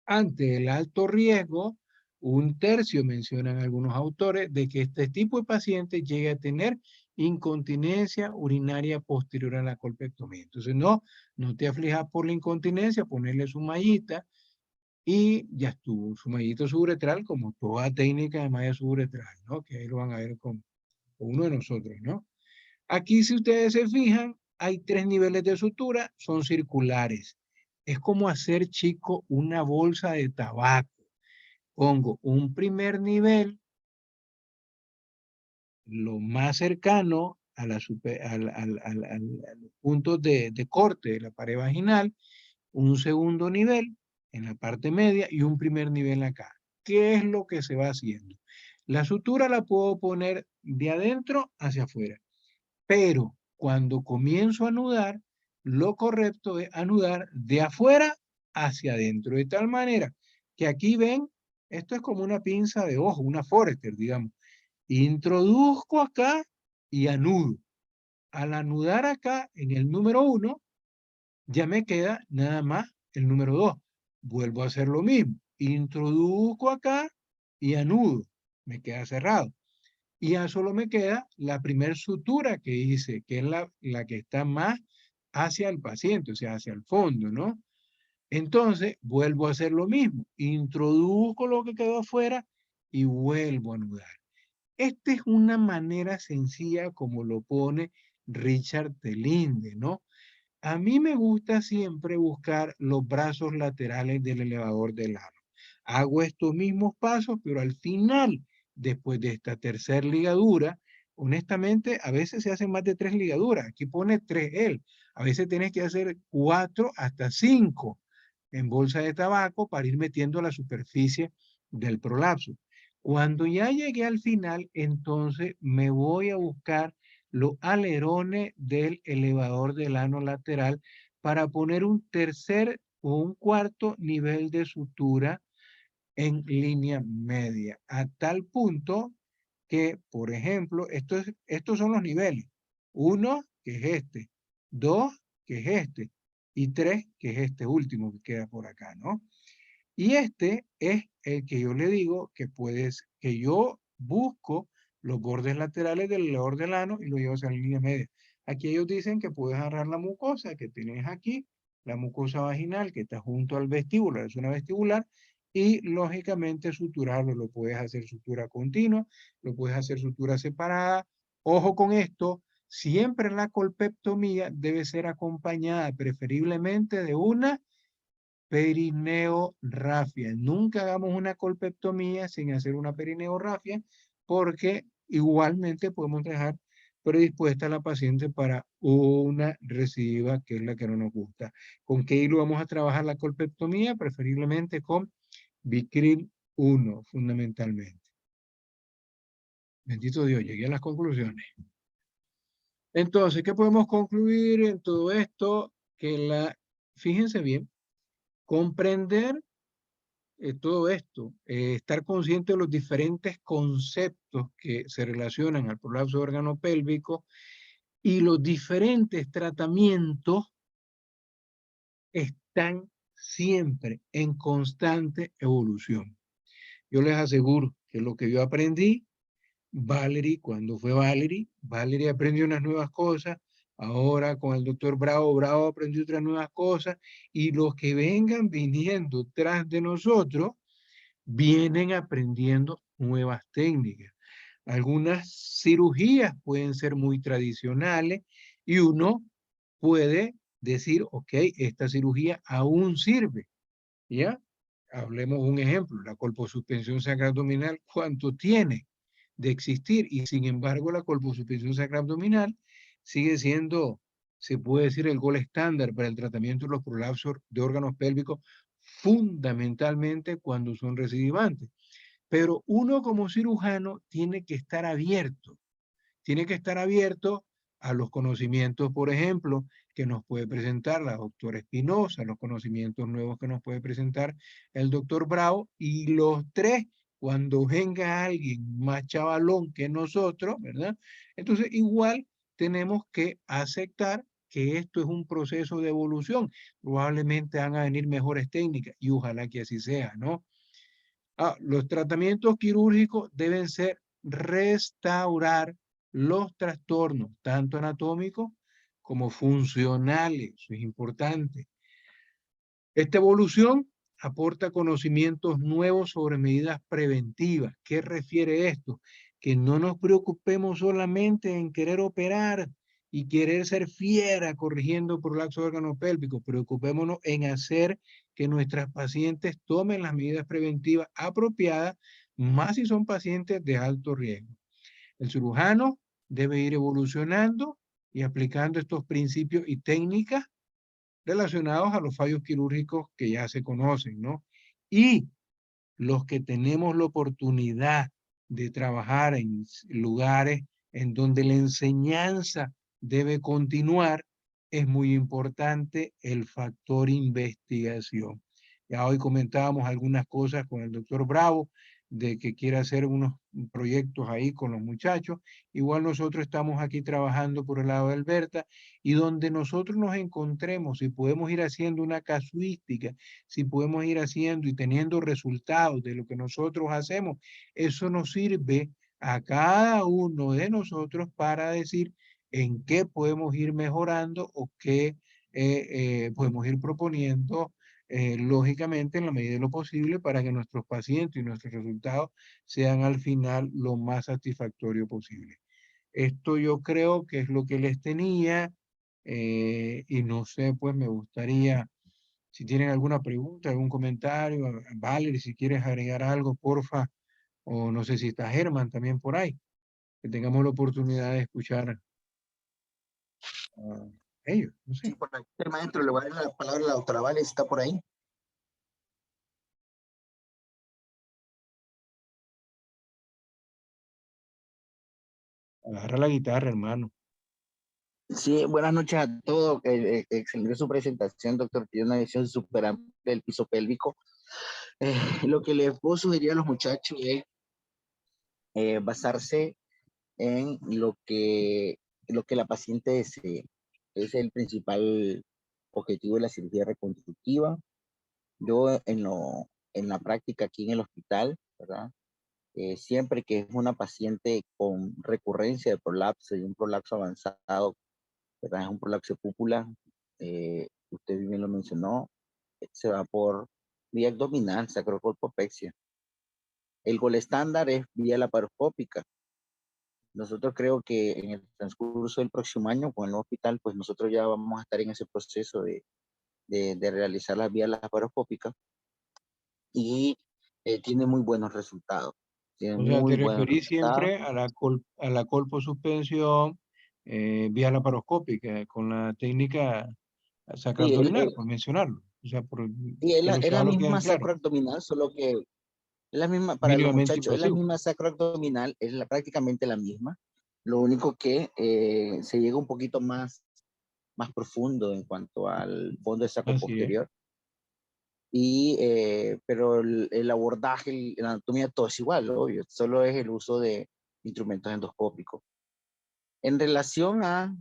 ante el alto riesgo. Un tercio mencionan algunos autores de que este tipo de paciente llegue a tener incontinencia urinaria posterior a la colpectomía. Entonces no te aflijas por la incontinencia, ponerle su mallita y ya estuvo, su mallito suburetral como toda técnica de malla suburetral, ¿no? Que ahí lo van a ver con uno de nosotros, ¿no? Aquí, si ustedes se fijan, hay 3 niveles de sutura, son circulares. Es como hacer, chico, una bolsa de tabaco. Pongo un primer nivel, lo más cercano a los puntos de corte de la pared vaginal, un segundo nivel en la parte media y un primer nivel acá. ¿Qué es lo que se va haciendo? La sutura la puedo poner de adentro hacia afuera. Pero cuando comienzo a anudar, lo correcto es anudar de afuera hacia adentro. De tal manera que aquí ven, esto es como una pinza de ojo, una Forester, digamos. Introduzco acá y anudo. Al anudar acá en el número 1, ya me queda nada más el número 2. Vuelvo a hacer lo mismo. Introduzco acá y anudo. Me queda cerrado. Y ya solo me queda la primer sutura que hice, que es la que está más hacia el paciente, o sea, hacia el fondo, ¿no? Entonces, vuelvo a hacer lo mismo. Introduzco lo que quedó afuera y vuelvo a anudar. Esta es una manera sencilla como lo pone Richard Telinde, ¿no? A mí me gusta siempre buscar los brazos laterales del elevador del ano. Hago estos mismos pasos, pero al final, después de esta tercera ligadura, honestamente, a veces se hacen más de 3 ligaduras. Aquí pone 3L. A veces tienes que hacer 4 hasta 5 en bolsa de tabaco para ir metiendo la superficie del prolapso. Cuando ya llegué al final, entonces me voy a buscar los alerones del elevador del ano lateral para poner un tercer o un cuarto nivel de sutura en línea media, a tal punto que, por ejemplo, estos son los niveles. 1, que es este. 2, que es este. Y 3, que es este último que queda por acá, ¿no? Y este es el que yo le digo que yo busco los bordes laterales del elevador del ano y lo llevo hacia la línea media. Aquí ellos dicen que puedes agarrar la mucosa que tienes aquí, la mucosa vaginal que está junto al vestíbulo, la zona vestibular, y lógicamente suturarlo. Lo puedes hacer sutura continua, lo puedes hacer sutura separada. Ojo con esto, siempre la colpectomía debe ser acompañada preferiblemente de una perineorrafia. Nunca hagamos una colpectomía sin hacer una perineorrafia porque igualmente podemos dejar predispuesta la paciente para una recidiva, que es la que no nos gusta. ¿Con qué hilo vamos a trabajar la colpectomía? Preferiblemente con Vicryl 1, fundamentalmente. Bendito Dios, llegué a las conclusiones. Entonces, ¿qué podemos concluir en todo esto? Fíjense bien, comprender todo esto, estar consciente de los diferentes conceptos que se relacionan al prolapso de órgano pélvico y los diferentes tratamientos están siempre en constante evolución. Yo les aseguro que lo que yo aprendí, Valerie, cuando fue Valerie aprendió unas nuevas cosas, ahora con el doctor Bravo aprendió otras nuevas cosas, y los que vengan viniendo tras de nosotros, vienen aprendiendo nuevas técnicas. Algunas cirugías pueden ser muy tradicionales y uno puede decir, ok, esta cirugía aún sirve, ¿ya? Hablemos un ejemplo, la colposuspensión sacroabdominal, ¿cuánto tiene de existir? Y sin embargo, la colposuspensión sacroabdominal sigue siendo, se puede decir, el gol estándar para el tratamiento de los prolapsos de órganos pélvicos, fundamentalmente cuando son recidivantes. Pero uno como cirujano tiene que estar abierto a los conocimientos, por ejemplo, que nos puede presentar la doctora Espinosa, los conocimientos nuevos que nos puede presentar el doctor Bravo, y los tres, cuando venga alguien más chavalón que nosotros, ¿verdad? Entonces, igual tenemos que aceptar que esto es un proceso de evolución. Probablemente van a venir mejores técnicas, y ojalá que así sea, ¿no? Los tratamientos quirúrgicos deben ser restaurar los trastornos, tanto anatómicos como funcionales. Eso es importante. Esta evolución aporta conocimientos nuevos sobre medidas preventivas. ¿Qué refiere esto? Que no nos preocupemos solamente en querer operar y querer ser fiera corrigiendo prolapso de órgano pélvico. Preocupémonos en hacer que nuestras pacientes tomen las medidas preventivas apropiadas, más si son pacientes de alto riesgo. El cirujano debe ir evolucionando y aplicando estos principios y técnicas relacionados a los fallos quirúrgicos que ya se conocen, ¿no? Y los que tenemos la oportunidad de trabajar en lugares en donde la enseñanza debe continuar, es muy importante el factor investigación. Ya hoy comentábamos algunas cosas con el doctor Bravo, de que quiere hacer unos proyectos ahí con los muchachos. Igual nosotros estamos aquí trabajando por el lado de Alberta, y donde nosotros nos encontremos, si podemos ir haciendo una casuística, si podemos ir haciendo y teniendo resultados de lo que nosotros hacemos, eso nos sirve a cada uno de nosotros para decir en qué podemos ir mejorando o qué podemos ir proponiendo, lógicamente en la medida de lo posible, para que nuestros pacientes y nuestros resultados sean al final lo más satisfactorio posible. Esto yo creo que es lo que les tenía, y no sé, pues me gustaría, si tienen alguna pregunta, algún comentario, Valerie, si quieres agregar algo, porfa, o no sé si está Germán también por ahí, que tengamos la oportunidad de escuchar a ellos, no sé. Sí, por aquí el maestro, le voy a dar la palabra a la doctora Vale, está por ahí. Agarra la guitarra, hermano. Sí, buenas noches a todos. Excelente su presentación, doctor. Tiene una visión súper amplia del piso pélvico. Lo que les puedo sugerir a los muchachos es basarse en lo que la paciente desee. Es el principal objetivo de la cirugía reconstructiva. Yo en la práctica aquí en el hospital, ¿verdad? Siempre que es una paciente con recurrencia de prolapso y un prolapso avanzado, ¿verdad? Es un prolapso de cúpula, usted bien lo mencionó, se va por vía abdominal, sacrocolpopexia. El gol estándar es vía laparoscópica. Nosotros creo que en el transcurso del próximo año con el nuevo hospital, pues nosotros ya vamos a estar en ese proceso de realizar las vías laparoscópicas, y tiene muy buenos resultados. Tiene O sea, muy te buenos referís resultados. siempre a la colposuspensión vía laparoscópica con la técnica Sí, sacroabdominal, por mencionarlo. O sea, sí, es que los es la ciudadanos queden misma claros, sacroabdominal, solo que es la misma, para los mínimamente muchachos, es la invasivo. misma sacroabdominal, prácticamente la misma. Lo único que se llega un poquito más profundo en cuanto al fondo de sacro Así es. posterior. Pero el abordaje, la anatomía, todo es igual, obvio, solo es el uso de instrumentos endoscópicos. En relación a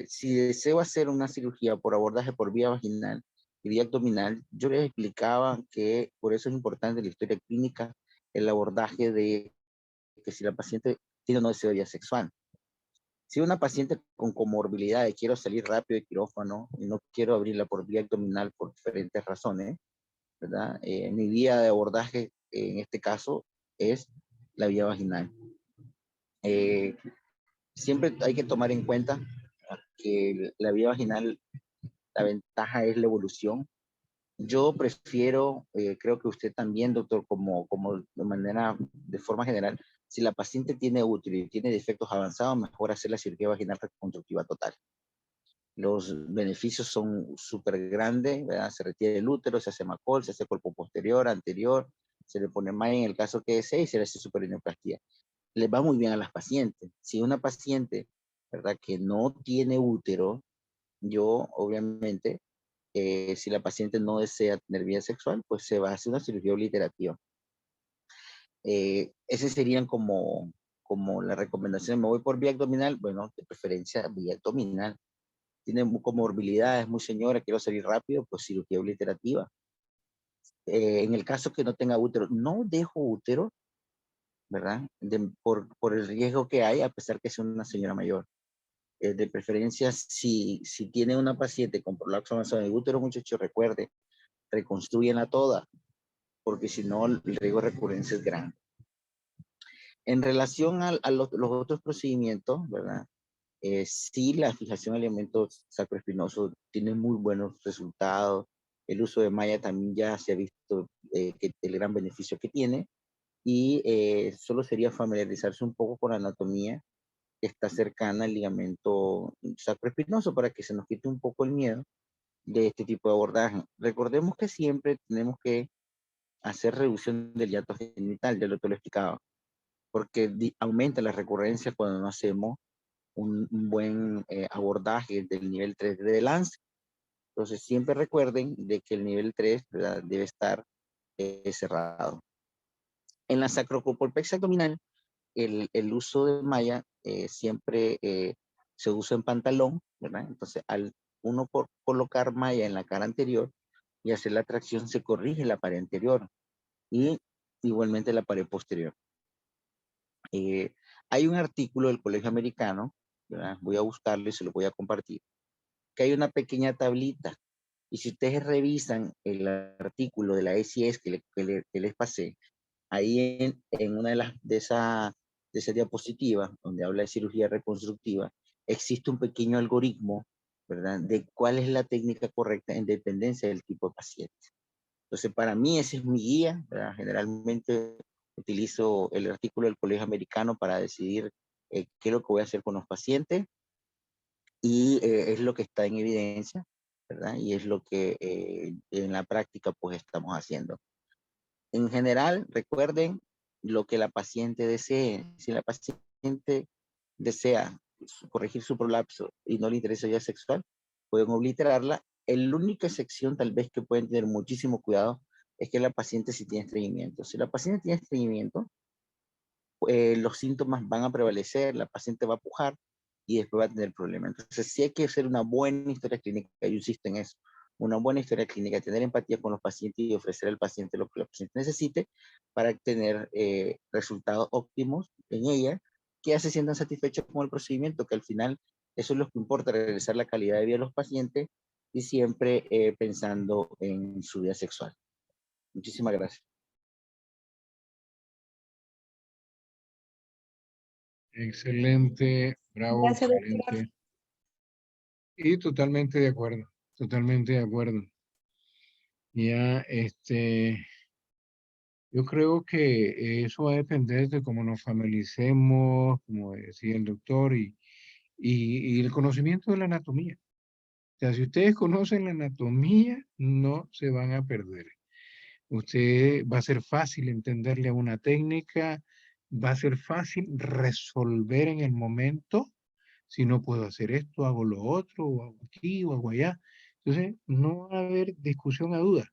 si deseo hacer una cirugía por abordaje por vía vaginal y vía abdominal, yo les explicaba que por eso es importante la historia clínica, el abordaje de que si la paciente tiene o no deseo de vía sexual. Si una paciente con comorbilidad de quiero salir rápido de quirófano y no quiero abrirla por vía abdominal por diferentes razones, ¿verdad? Mi vía de abordaje en este caso es la vía vaginal. Siempre hay que tomar en cuenta que la vía vaginal, la ventaja es la evolución. Yo prefiero, creo que usted también, doctor, como de forma general, si la paciente tiene útero y tiene defectos avanzados, mejor hacer la cirugía vaginal reconstructiva total. Los beneficios son súper grandes, ¿verdad? Se retira el útero, se hace MACOL, se hace cuerpo posterior, anterior, se le pone MAI en el caso que desee y se le hace superinoplastia. Le va muy bien a las pacientes. Si una paciente, ¿verdad?, que no tiene útero, yo obviamente, si la paciente no desea tener vida sexual, pues se va a hacer una cirugía obliterativa. Ese serían como la recomendación. Me voy por vía abdominal, bueno, de preferencia vía abdominal. Tiene comorbilidades, muy señora, quiero salir rápido, pues cirugía obliterativa. En el caso que no tenga útero, no dejo útero, ¿verdad? Por el riesgo que hay, a pesar que es una señora mayor. De preferencia, si tiene una paciente con prolapso avanzado de útero, muchachos, recuerde, reconstruyenla toda, porque si no, el riesgo de recurrencia es grande. En relación a los otros procedimientos, ¿verdad? Sí, la fijación de elementos sacroespinosos tiene muy buenos resultados. El uso de malla también ya se ha visto que el gran beneficio que tiene. Y solo sería familiarizarse un poco con la anatomía que está cercana al ligamento sacroespinoso para que se nos quite un poco el miedo de este tipo de abordaje. Recordemos que siempre tenemos que hacer reducción del hiato genital, ya lo te lo explicaba, porque aumenta la recurrencia cuando no hacemos un buen abordaje del nivel 3 de Lance. Entonces siempre recuerden de que el nivel 3, ¿verdad?, debe estar cerrado. En la sacrocolpopexia abdominal, el uso de malla siempre se usa en pantalón, ¿verdad? Entonces al uno colocar malla en la cara anterior y hacer la tracción, se corrige la pared anterior y igualmente la pared posterior. Hay un artículo del Colegio Americano, ¿verdad?, voy a buscarlo y se lo voy a compartir, que hay una pequeña tablita. Y si ustedes revisan el artículo de la SIS que les pasé, ahí en una de esas diapositivas, donde habla de cirugía reconstructiva, existe un pequeño algoritmo, ¿verdad?, de cuál es la técnica correcta en dependencia del tipo de paciente. Entonces, para mí ese es mi guía, ¿verdad? Generalmente utilizo el artículo del Colegio Americano para decidir qué es lo que voy a hacer con los pacientes y es lo que está en evidencia, ¿verdad? Y es lo que en la práctica pues estamos haciendo. En general, recuerden lo que la paciente desee. Si la paciente desea corregir su prolapso y no le interesa ya sexual, pueden obliterarla. La única excepción tal vez que pueden tener muchísimo cuidado es que la paciente sí tiene estreñimiento. Si la paciente tiene estreñimiento, los síntomas van a prevalecer, la paciente va a pujar y después va a tener problemas. Entonces sí hay que hacer una buena historia clínica, yo insisto en eso, una buena historia clínica, tener empatía con los pacientes y ofrecer al paciente lo que el paciente necesite para tener resultados óptimos en ella, que ya se sientan satisfechos con el procedimiento, que al final eso es lo que importa, regresar la calidad de vida de los pacientes y siempre pensando en su vida sexual. Muchísimas gracias. Excelente, bravo, Gracias, doctor. excelente. Y totalmente de acuerdo, totalmente de acuerdo. Ya, yo creo que eso va a depender de cómo nos familiaricemos, como decía el doctor, y y el conocimiento de la anatomía. O sea, si ustedes conocen la anatomía, no se van a perder. Usted va a ser fácil entenderle a una técnica, va a ser fácil resolver en el momento. Si no puedo hacer esto, hago lo otro, o hago aquí, o hago allá. Entonces, no va a haber discusión a duda.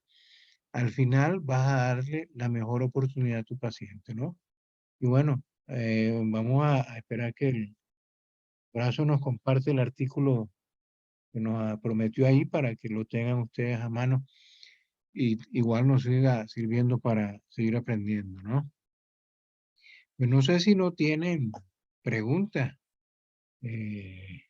Al final vas a darle la mejor oportunidad a tu paciente, ¿no? Y bueno, vamos a esperar que el brazo nos comparte el artículo que nos prometió ahí para que lo tengan ustedes a mano y igual nos siga sirviendo para seguir aprendiendo, ¿no? Pues no sé si no tienen preguntas, si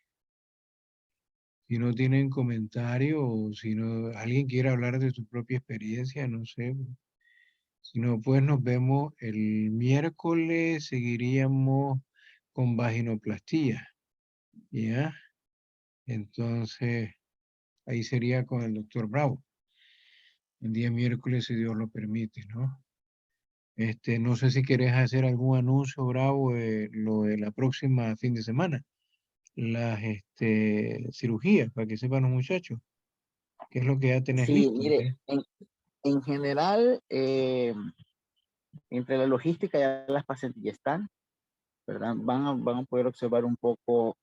no tienen comentario o si no, alguien quiere hablar de su propia experiencia, no sé. Si no, pues nos vemos el miércoles, seguiríamos con vaginoplastía, ¿ya? Entonces, ahí sería con el doctor Bravo. El día miércoles, si Dios lo permite, ¿no? No sé si querés hacer algún anuncio, Bravo, de lo de la próxima fin de semana. Las cirugías, para que sepan los muchachos. ¿Qué es lo que ya tenés Sí, listo? mire, ¿Qué? en general, entre la logística ya las pacientes ya están, ¿verdad? Van a poder observar un poco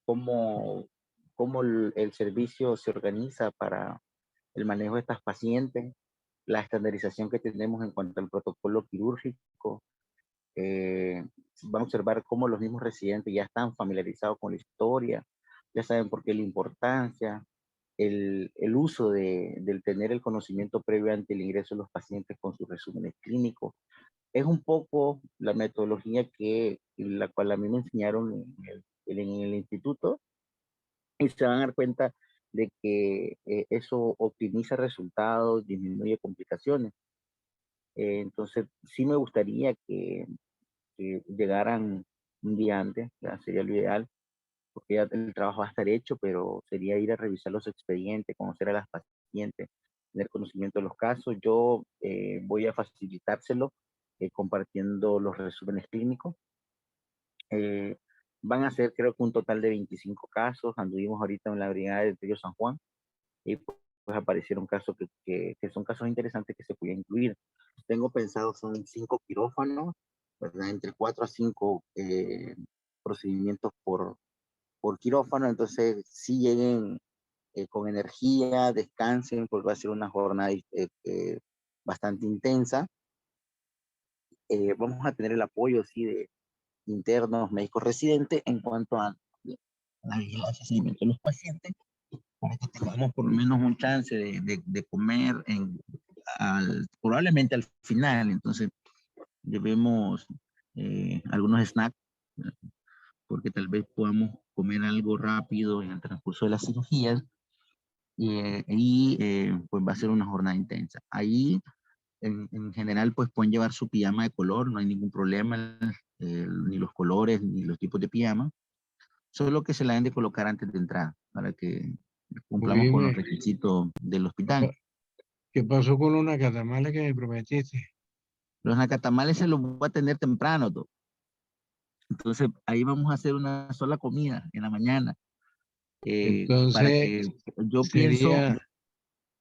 cómo el servicio se organiza para el manejo de estas pacientes, la estandarización que tenemos en cuanto al protocolo quirúrgico. Van a observar cómo los mismos residentes ya están familiarizados con la historia, ya saben por qué la importancia, el uso del tener el conocimiento previo ante el ingreso de los pacientes con sus resúmenes clínicos. Es un poco la metodología la cual a mí me enseñaron en el instituto, y se van a dar cuenta de que eso optimiza resultados, disminuye complicaciones. Entonces, sí me gustaría que llegaran un día antes, ya sería lo ideal, porque ya el trabajo va a estar hecho, pero sería ir a revisar los expedientes, conocer a las pacientes, tener conocimiento de los casos. Yo voy a facilitárselo compartiendo los resúmenes clínicos. Eh, Van a ser creo que un total de 25 casos. Anduvimos ahorita en la brigada de Río San Juan y pues aparecieron casos que son casos interesantes que se pueden incluir. Tengo pensado, son 5 quirófanos, ¿verdad? Entre 4 a 5 procedimientos por quirófano, entonces sí lleguen con energía, descansen, porque va a ser una jornada bastante intensa. Vamos a tener el apoyo, sí, de internos, médicos residentes en cuanto a la vigilancia y seguimiento de los pacientes, para que tengamos por lo menos un chance de comer probablemente al final. Entonces, llevemos algunos snacks, porque tal vez podamos comer algo rápido en el transcurso de la cirugía, pues va a ser una jornada intensa. Ahí, en general, pues pueden llevar su pijama de color, no hay ningún problema, ni los colores, ni los tipos de pijama, solo que se la deben de colocar antes de entrar, para que cumplamos con los Oíme, requisitos del hospital. ¿qué pasó con una catamala que me prometiste? Los nacatamales se los voy a tener temprano, doc. Entonces, ahí vamos a hacer una sola comida en la mañana, para Entonces, que yo pienso, sería,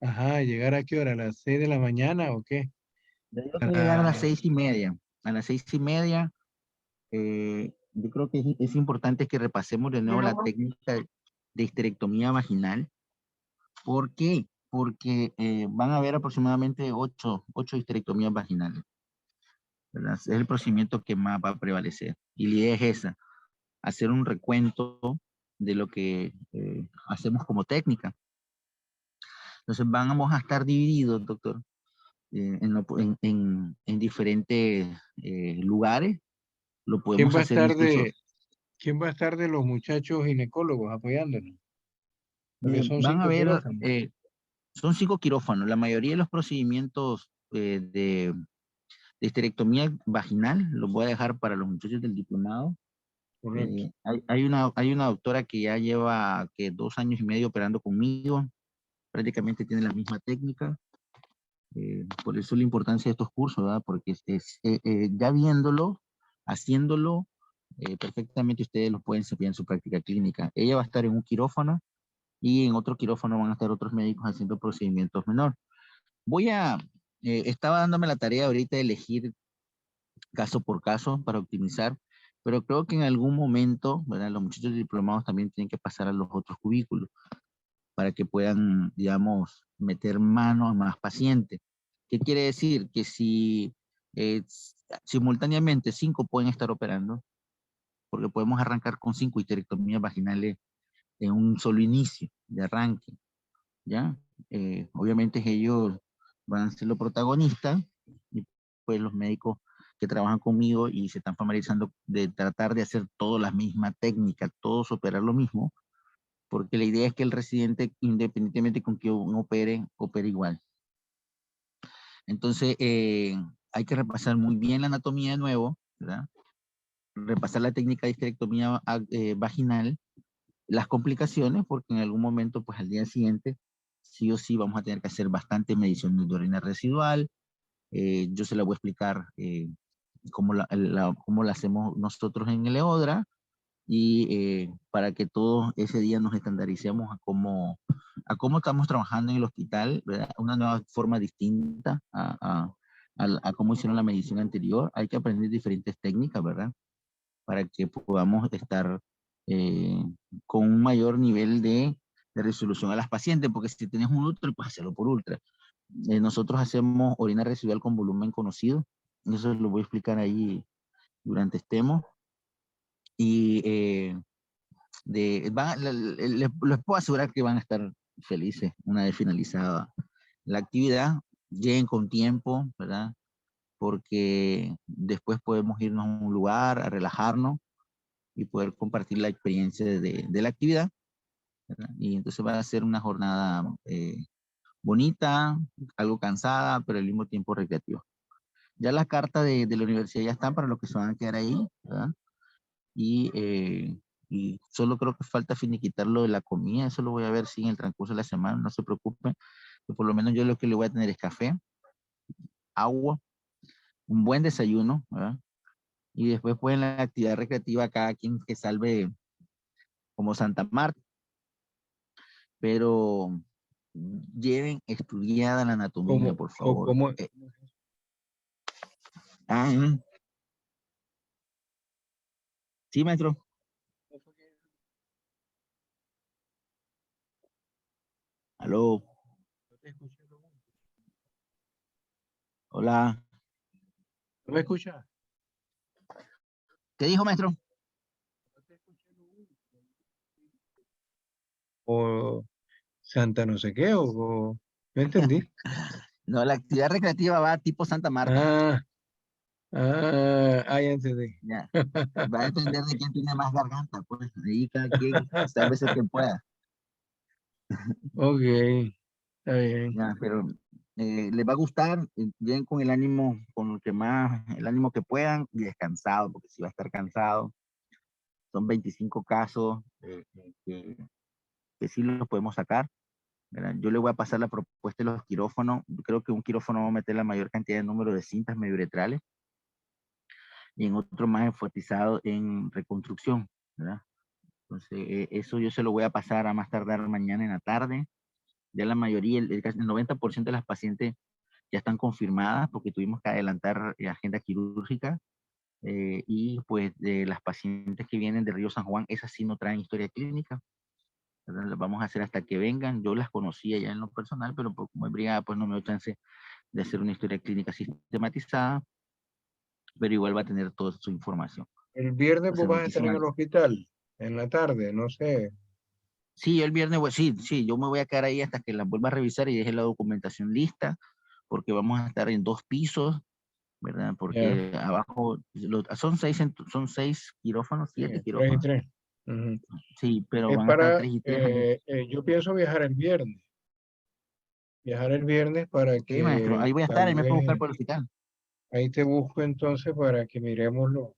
ajá, ¿llegar a qué hora? ¿A las 6 de la mañana o qué? yo digo que llegar a las Para, 6:30. A las 6:30, yo creo que es importante que repasemos de nuevo la técnica de histerectomía vaginal. ¿Por qué? Porque van a haber aproximadamente 8 histerectomías vaginales, ¿verdad? Es el procedimiento que más va a prevalecer. Y la idea es esa, hacer un recuento de lo que hacemos como técnica. Entonces vamos a estar divididos, doctor, en diferentes lugares. Lo ¿quién podemos va a hacer estar incluso. quién va a estar de los muchachos ginecólogos apoyándonos? Porque son Van a 5 ver, quirófanos. son 5 quirófanos. La mayoría de los procedimientos de histerectomía vaginal los voy a dejar para los muchachos del diplomado. Correcto. Hay una doctora que ya lleva 2 años y medio operando conmigo. Prácticamente tiene la misma técnica. Por eso la importancia de estos cursos, ¿verdad? Porque ya viéndolo, haciéndolo, perfectamente ustedes los pueden servir en su práctica clínica. Ella va a estar en un quirófano y en otro quirófano van a estar otros médicos haciendo procedimientos menores. Estaba dándome la tarea ahorita de elegir caso por caso para optimizar, pero creo que en algún momento, ¿verdad? Los muchachos diplomados también tienen que pasar a los otros cubículos para que puedan, digamos, meter mano a más pacientes. ¿Qué quiere decir? Que si simultáneamente 5 pueden estar operando, porque podemos arrancar con 5 histerectomías vaginales en un solo inicio de arranque, ¿ya? Obviamente ellos van a ser los protagonistas y pues los médicos que trabajan conmigo y se están familiarizando de tratar de hacer todas las mismas técnicas, todos operar lo mismo, porque la idea es que el residente, independientemente con que uno opere, opere igual. Entonces, hay que repasar muy bien la anatomía de nuevo, ¿verdad? Repasar la técnica de histerectomía vaginal, las complicaciones, porque en algún momento, pues al día siguiente, sí o sí vamos a tener que hacer bastante mediciones de orina residual. Yo se la voy a explicar cómo la hacemos nosotros en el EODRA, y para que todos ese día nos estandaricemos a cómo estamos trabajando en el hospital, ¿verdad? Una nueva forma distinta a cómo hicieron la medición anterior. Hay que aprender diferentes técnicas, ¿verdad? Para que podamos estar con un mayor nivel de resolución a las pacientes, porque si tienes un ultra, pues hacerlo por ultra. Nosotros hacemos orina residual con volumen conocido, eso lo voy a explicar ahí durante estemos. Y les puedo asegurar que van a estar felices una vez finalizada la actividad. Lleguen con tiempo, ¿verdad? Porque después podemos irnos a un lugar a relajarnos y poder compartir la experiencia de la actividad, ¿verdad? Y entonces va a ser una jornada bonita, algo cansada, pero al mismo tiempo recreativa. Ya las cartas de la universidad ya están para los que se van a quedar ahí, ¿verdad? Y solo creo que falta finiquitar lo de la comida. Eso lo voy a ver si en el transcurso de la semana, no se preocupen, que por lo menos yo lo que le voy a tener es café, agua, un buen desayuno, ¿verdad? Y después pues en la actividad recreativa cada quien que salve como Santa Marta, pero lleven estudiada la anatomía, por favor. Sí, maestro. Aló. Hola. ¿No me escuchas? ¿Qué dijo, maestro? O Santa no sé qué, o no entendí. No, la actividad recreativa va tipo Santa Marta. Ya entendí. Ya. Va a depender de quién tiene más garganta, pues ahí cada quien sálvese que pueda. Ok, está bien. Ya, pero les va a gustar, lleguen con el ánimo, con el ánimo que puedan y descansado, porque si va a estar cansado, son 25 casos que sí los podemos sacar, ¿verdad? Yo le voy a pasar la propuesta de los quirófanos. Creo que un quirófano va a meter la mayor cantidad de número de cintas mediuretrales y en otro más enfatizado en reconstrucción, ¿verdad? Entonces, eso yo se lo voy a pasar a más tardar mañana en la tarde. Ya la mayoría, el 90% de las pacientes ya están confirmadas porque tuvimos que adelantar agenda quirúrgica, y pues de las pacientes que vienen de Río San Juan, esas sí no traen historia clínica, ¿verdad? Las vamos a hacer hasta que vengan. Yo las conocía ya en lo personal, pero como es brigada, pues no me dio chance de hacer una historia clínica sistematizada, pero igual va a tener toda su información. El viernes vos Entonces, vas a estar en el hospital, en la tarde, no sé. Sí, el viernes, sí, yo me voy a quedar ahí hasta que la vuelva a revisar y deje la documentación lista, porque vamos a estar en 2 pisos, ¿verdad? Porque abajo son 6 quirófanos, 7 3 y quirófanos. 3. Ujú. Sí, pero Es van a estar para, 3 y 3 ahí. yo pienso viajar el viernes. Viajar el viernes para Ok, maestro, que ahí voy a estar, tal ahí me puedo buscar vez, por el hospital. ahí te busco entonces para que miremoslo.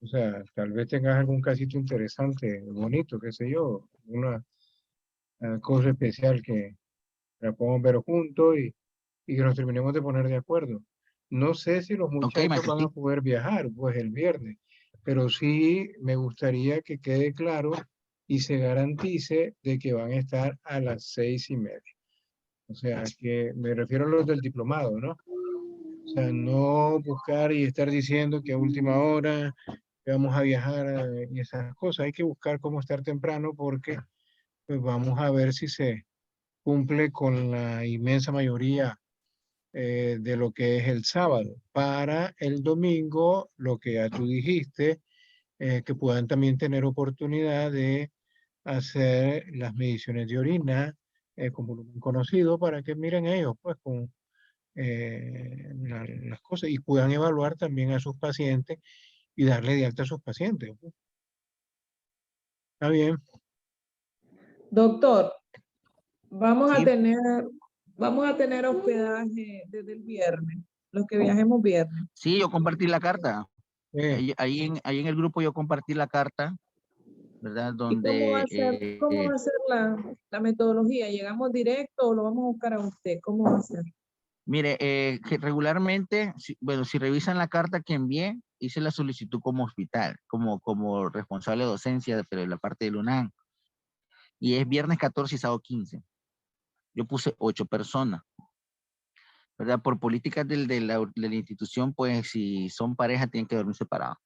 O sea, tal vez tengas algún casito interesante, bonito, qué sé yo, una cosa especial que la podamos ver juntos y que nos terminemos de poner de acuerdo. No sé si los Ok, muchachos maestro, van sí. a poder viajar, pues el viernes, pero sí me gustaría que quede claro y se garantice de que van a estar a las 6:30. O sea, que me refiero a los del diplomado, ¿no? O sea, no buscar y estar diciendo que a última hora que vamos a viajar y esas cosas. Hay que buscar cómo estar temprano porque pues vamos a ver si se cumple con la inmensa mayoría de lo que es el sábado. Para el domingo, lo que ya tú dijiste, que puedan también tener oportunidad de hacer las mediciones de orina con volumen conocido para que miren ellos, pues, con las cosas y puedan evaluar también a sus pacientes y darle de alta a sus pacientes, pues. Está bien. Doctor, vamos a Sí. tener hospedaje desde el viernes, los que viajemos viernes. Sí, yo compartí la carta. Eh, Ahí en el grupo yo compartí la carta, ¿verdad? ¿Y cómo va a Donde ser, cómo va a ser la metodología? ¿Llegamos directo o lo vamos a buscar a usted? ¿Cómo va a ser? mire, que regularmente, bueno, si revisan la carta que envié, hice la solicitud como hospital, como responsable de docencia, pero de la parte del UNAM. Y es viernes 14 y sábado 15. Yo puse 8 personas, ¿verdad? Por políticas de la institución, pues si son pareja tienen que dormir separados,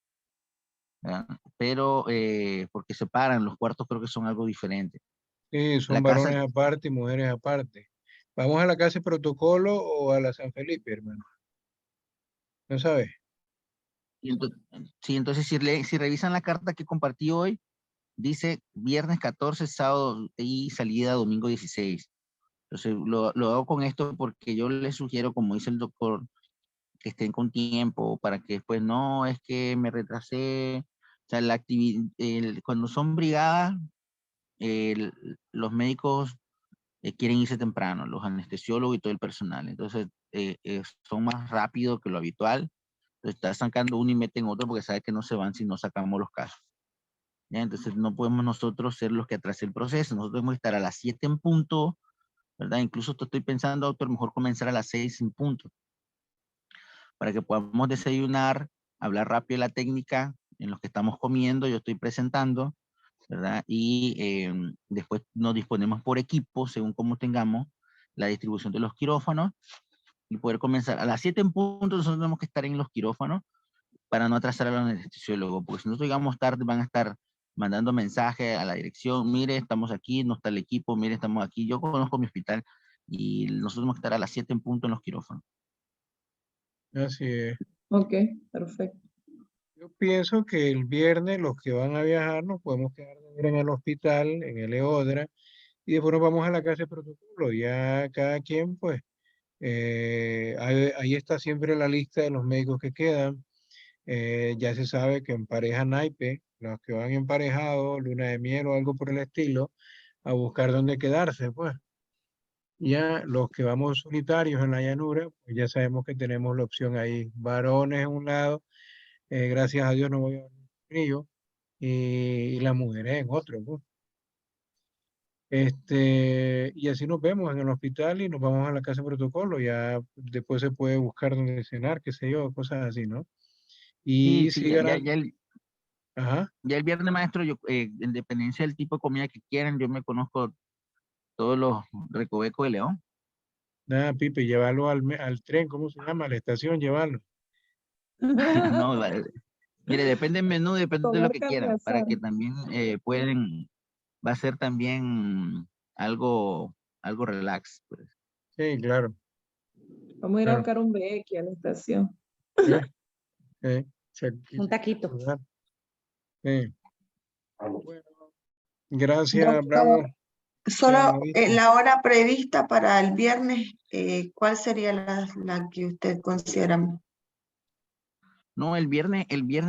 ¿verdad? Pero porque separan, los cuartos creo que son algo diferente. sí, La son casa, varones aparte y mujeres aparte. ¿Vamos a la casa de protocolo o a la San Felipe, hermano? ¿No sabes? y ento- sí, entonces si revisan la carta que compartí hoy, dice viernes 14, sábado y salida domingo 16. Entonces lo hago con esto porque yo les sugiero, como dice el doctor, que estén con tiempo para que después no es que me retrasé. O sea, cuando son brigadas, el- los médicos quieren irse temprano, los anestesiólogos y todo el personal. Entonces son más rápidos que lo habitual. Entonces está sacando uno y meten otro porque sabe que no se van si no sacamos los casos. ¿Ya? Entonces no podemos nosotros ser los que atrasen el proceso. Nosotros debemos estar a las 7 en punto, ¿verdad? Incluso estoy pensando, doctor, mejor comenzar a las 6 en punto, para que podamos desayunar, hablar rápido de la técnica en los que estamos comiendo, yo estoy presentando, ¿verdad? Y después nos disponemos por equipo, según como tengamos la distribución de los quirófanos, y poder comenzar. A las 7 en punto nosotros tenemos que estar en los quirófanos para no atrasar a los anestesiólogos, porque si nosotros llegamos tarde van a estar mandando mensajes a la dirección, mire, estamos aquí, no está el equipo, mire, estamos aquí. Yo conozco mi hospital y nosotros tenemos que estar a las 7 en punto en los quirófanos. Así es. Ok, perfecto. Yo pienso que el viernes los que van a viajar nos podemos quedar en el hospital, en el EODRA, y después nos vamos a la casa de protocolo. Ya cada quien, pues, ahí está siempre la lista de los médicos que quedan. Ya se sabe que en pareja naipe, los que van emparejados, luna de miel o algo por el estilo, a buscar dónde quedarse, pues. Ya los que vamos solitarios en la llanura, pues ya sabemos que tenemos la opción ahí, varones en un lado, gracias a Dios no voy a dormir con ellos, y las mujeres en otro, pues. Y así nos vemos en el hospital y nos vamos a la casa de protocolo, ya después se puede buscar dónde cenar, qué sé yo, cosas así, ¿no? Sí, Y sí, sí, ajá. ya el viernes, maestro, yo, en dependencia del tipo de comida que quieran, yo me conozco todos los recovecos de León. Nada, Pipe, llévalo al tren, ¿cómo se llama? A la estación, llévalo. No, mire, depende del menú, depende de lo Comer que carne quieran, para asada. que también va a ser también algo, algo relax, pues. Sí, claro, Vamos a ir a claro. buscar un bequi a la estación. Eh, eh, se- Un taquito. eh. Bueno, gracias, Doctor, Bravo. solo Dice. la hora prevista para el viernes, ¿cuál sería la que usted considera? No, el viernes,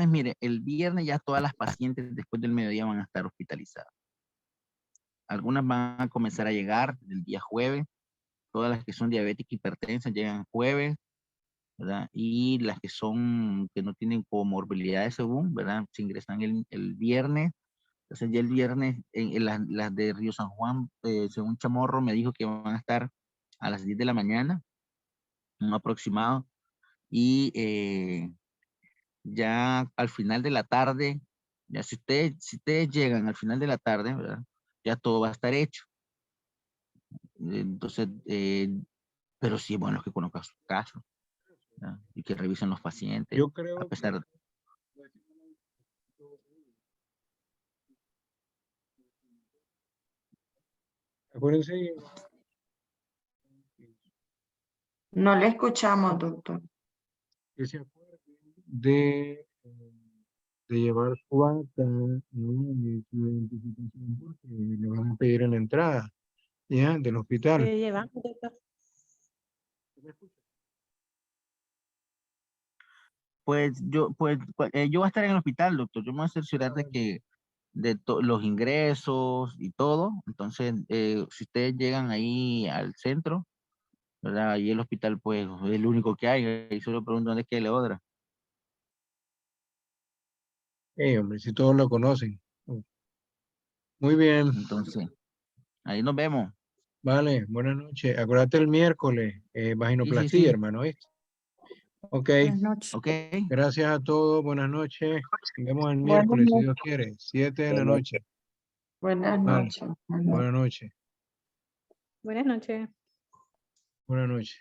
mire, el viernes ya todas las pacientes después del mediodía van a estar hospitalizadas. Algunas van a comenzar a llegar el día jueves, todas las que son diabéticas y hipertensas llegan jueves, ¿verdad? Y las que no tienen comorbilidades según, ¿verdad? Se ingresan el viernes. Entonces ya el viernes, las de Río San Juan, según Chamorro, me dijo que van a estar a las 10 de la mañana, un aproximado. Y ya al final de la tarde, ya si ustedes llegan al final de la tarde, ¿verdad? Ya todo va a estar hecho. Entonces, pero sí, bueno, que conozcan su caso, ¿verdad? Y que revisen los pacientes, Yo a creo pesar de... acuérdense No le escuchamos, doctor. que se acuerden de llevar su acta, ¿no? Y su identificación porque le van a pedir en la entrada, ¿ya? Del hospital. Pues yo voy a estar en el hospital, doctor. Yo me voy a cerciorar de que los ingresos y todo. Entonces, si ustedes llegan ahí al centro, ¿verdad? Ahí el hospital, pues, es el único que hay. Ahí solo pregunto dónde es que le otra. Hombre, si todos lo conocen. Muy bien, Entonces, ahí nos vemos. vale, buenas noches. Acuérdate el miércoles, Sí, vaginoplastía, sí. hermano, ¿viste? Ok, Ok. gracias a todos, buenas noches. Nos vemos el Buenas miércoles, si noches. Dios quiere, 7 de la noche. Buenas Vale, noches. buenas noches, Buenas noches. buenas noches.